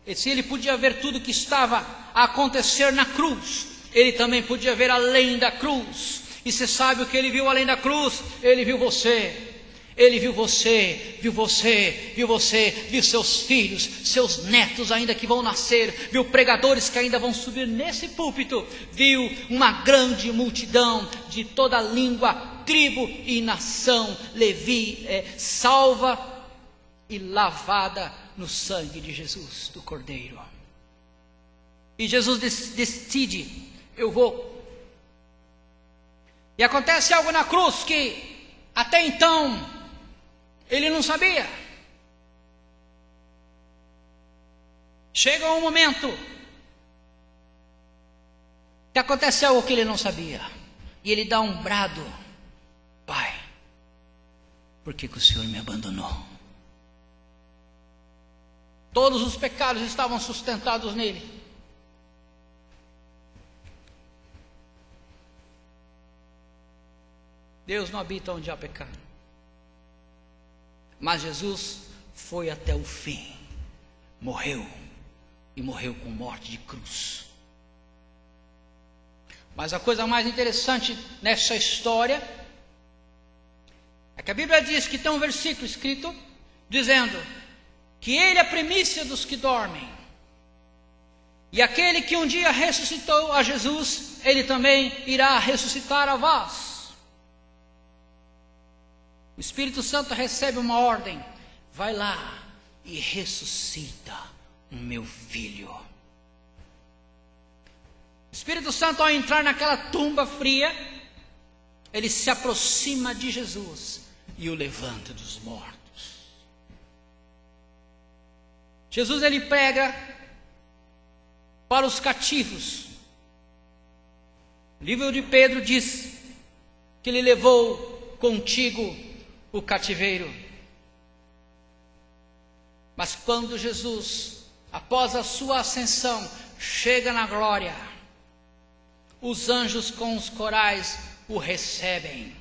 e se ele podia ver tudo que estava a acontecer na cruz, ele também podia ver além da cruz. E você sabe o que ele viu além da cruz? Ele viu você. Ele viu você, viu você, viu você, viu seus filhos, seus netos ainda que vão nascer, viu pregadores que ainda vão subir nesse púlpito, viu uma grande multidão de toda língua, tribo e nação, Levi, salva e lavada no sangue de Jesus, do Cordeiro. E Jesus decide: eu vou. E acontece algo na cruz que até então ele não sabia. Chega um momento que acontece algo que ele não sabia. E ele dá um brado: Pai, por que o Senhor me abandonou? Todos os pecados estavam sustentados nele. Deus não habita onde há pecado. Mas Jesus foi até o fim, morreu, e morreu com morte de cruz. Mas a coisa mais interessante nessa história é que a Bíblia diz que tem um versículo escrito dizendo que ele é a primícia dos que dormem, e aquele que um dia ressuscitou a Jesus, ele também irá ressuscitar a vós. O Espírito Santo recebe uma ordem: vai lá e ressuscita o meu filho. O Espírito Santo, ao entrar naquela tumba fria, ele se aproxima de Jesus e o levanta dos mortos. Jesus, ele prega para os cativos. O livro de Pedro diz que ele levou contigo o cativeiro. Mas quando Jesus, após a sua ascensão, chega na glória, os anjos com os corais o recebem.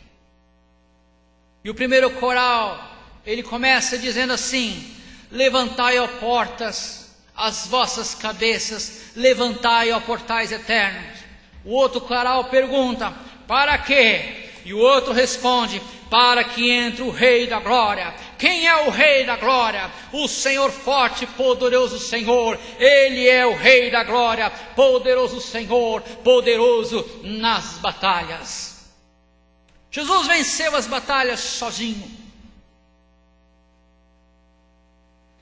E o primeiro coral, ele começa dizendo assim: levantai, ó portas, as vossas cabeças, levantai, ó portais eternos. O outro coral pergunta: para quê? E o outro responde: para que entre o Rei da Glória. Quem é o Rei da Glória? O Senhor forte, poderoso Senhor. Ele é o Rei da Glória, poderoso Senhor, poderoso nas batalhas. Jesus venceu as batalhas sozinho.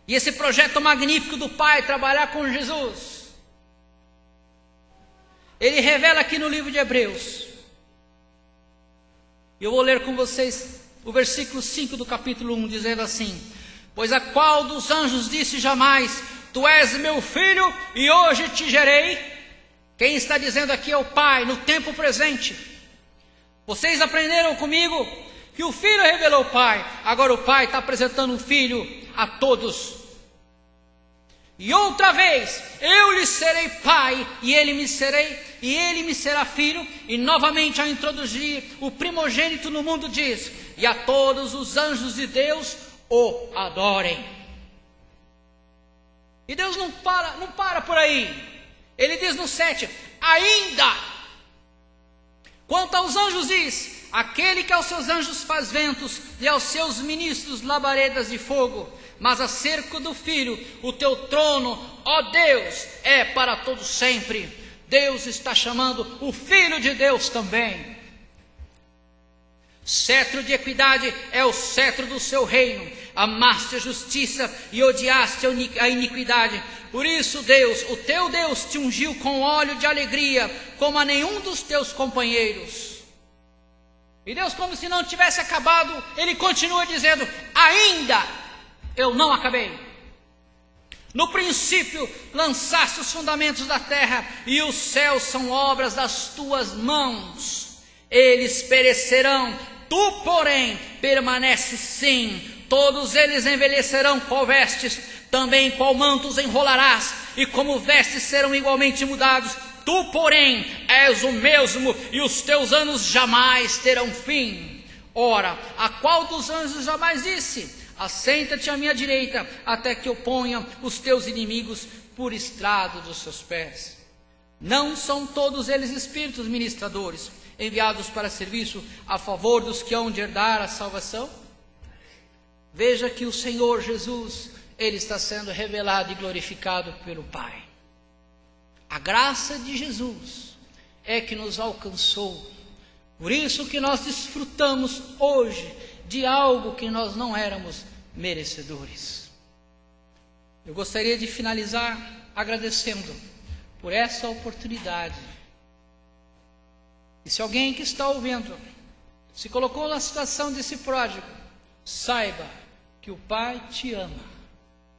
E esse projeto magnífico do Pai, trabalhar com Jesus, ele revela aqui no livro de Hebreus. Eu vou ler com vocês o versículo 5 do capítulo 1, dizendo assim: pois a qual dos anjos disse jamais: tu és meu filho e hoje te gerei? Quem está dizendo aqui é o Pai, no tempo presente. Vocês aprenderam comigo que o Filho revelou o Pai. Agora o Pai está apresentando o Filho a todos. E outra vez, eu lhe serei pai, e ele me será filho. E novamente, ao introduzir o primogênito no mundo, diz: e a todos os anjos de Deus o adorem. E Deus não para por aí. Ele diz no 7, ainda. Quanto aos anjos diz: aquele que aos seus anjos faz ventos, e aos seus ministros labaredas de fogo. Mas acerca do Filho, o teu trono, ó Deus, é para todo sempre. Deus está chamando o Filho de Deus também. Cetro de equidade é o cetro do seu reino. Amaste a justiça e odiaste a iniquidade. Por isso Deus, o teu Deus, te ungiu com óleo de alegria, como a nenhum dos teus companheiros. E Deus, como se não tivesse acabado, Ele continua dizendo: ainda eu não acabei. No princípio lançaste os fundamentos da terra, e os céus são obras das tuas mãos. Eles perecerão, tu, porém, permaneces sim. Todos eles envelhecerão qual vestes, também qual mantos enrolarás, e como vestes serão igualmente mudados. Tu, porém, és o mesmo, e os teus anos jamais terão fim. Ora, a qual dos anjos jamais disse: assenta-te à minha direita, até que eu ponha os teus inimigos por estrado dos seus pés? Não são todos eles espíritos ministradores, enviados para serviço a favor dos que hão de herdar a salvação? Veja que o Senhor Jesus, Ele está sendo revelado e glorificado pelo Pai. A graça de Jesus é que nos alcançou. Por isso que nós desfrutamos hoje de algo que nós não éramos merecedores. Eu gostaria de finalizar agradecendo por essa oportunidade. E se alguém que está ouvindo se colocou na situação desse pródigo, saiba que o Pai te ama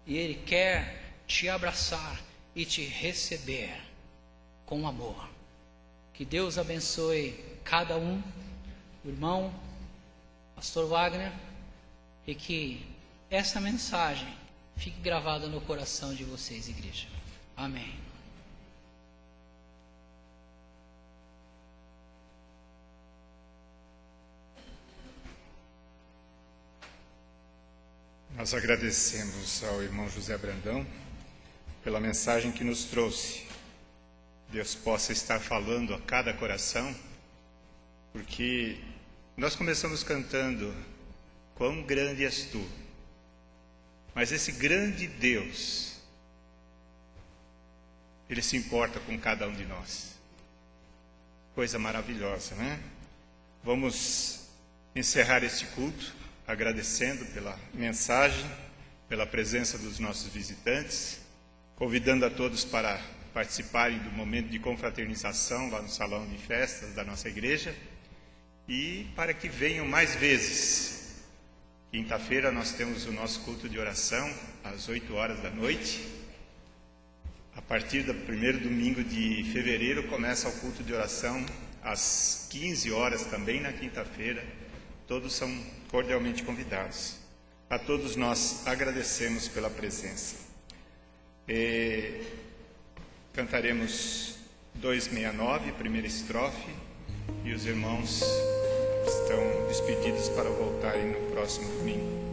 e Ele quer te abraçar e te receber com amor. Que Deus abençoe cada um, o irmão, pastor Wagner, e que essa mensagem fique gravada no coração de vocês, igreja. Amém. Nós agradecemos ao irmão José Brandão pela mensagem que nos trouxe. Deus possa estar falando a cada coração, porque nós começamos cantando: quão grande és tu. Mas esse grande Deus, Ele se importa com cada um de nós. Coisa maravilhosa, né? Vamos encerrar este culto agradecendo pela mensagem, pela presença dos nossos visitantes, convidando a todos para participarem do momento de confraternização lá no salão de festas da nossa igreja e para que venham mais vezes. Quinta-feira nós temos o nosso culto de oração às 8 horas da noite. A partir do primeiro domingo de fevereiro começa o culto de oração às 15 horas também na quinta-feira, Todos são cordialmente convidados. A todos nós agradecemos pela presença. Cantaremos 269, primeira estrofe, e os irmãos estão despedidos para voltarem no próximo domingo.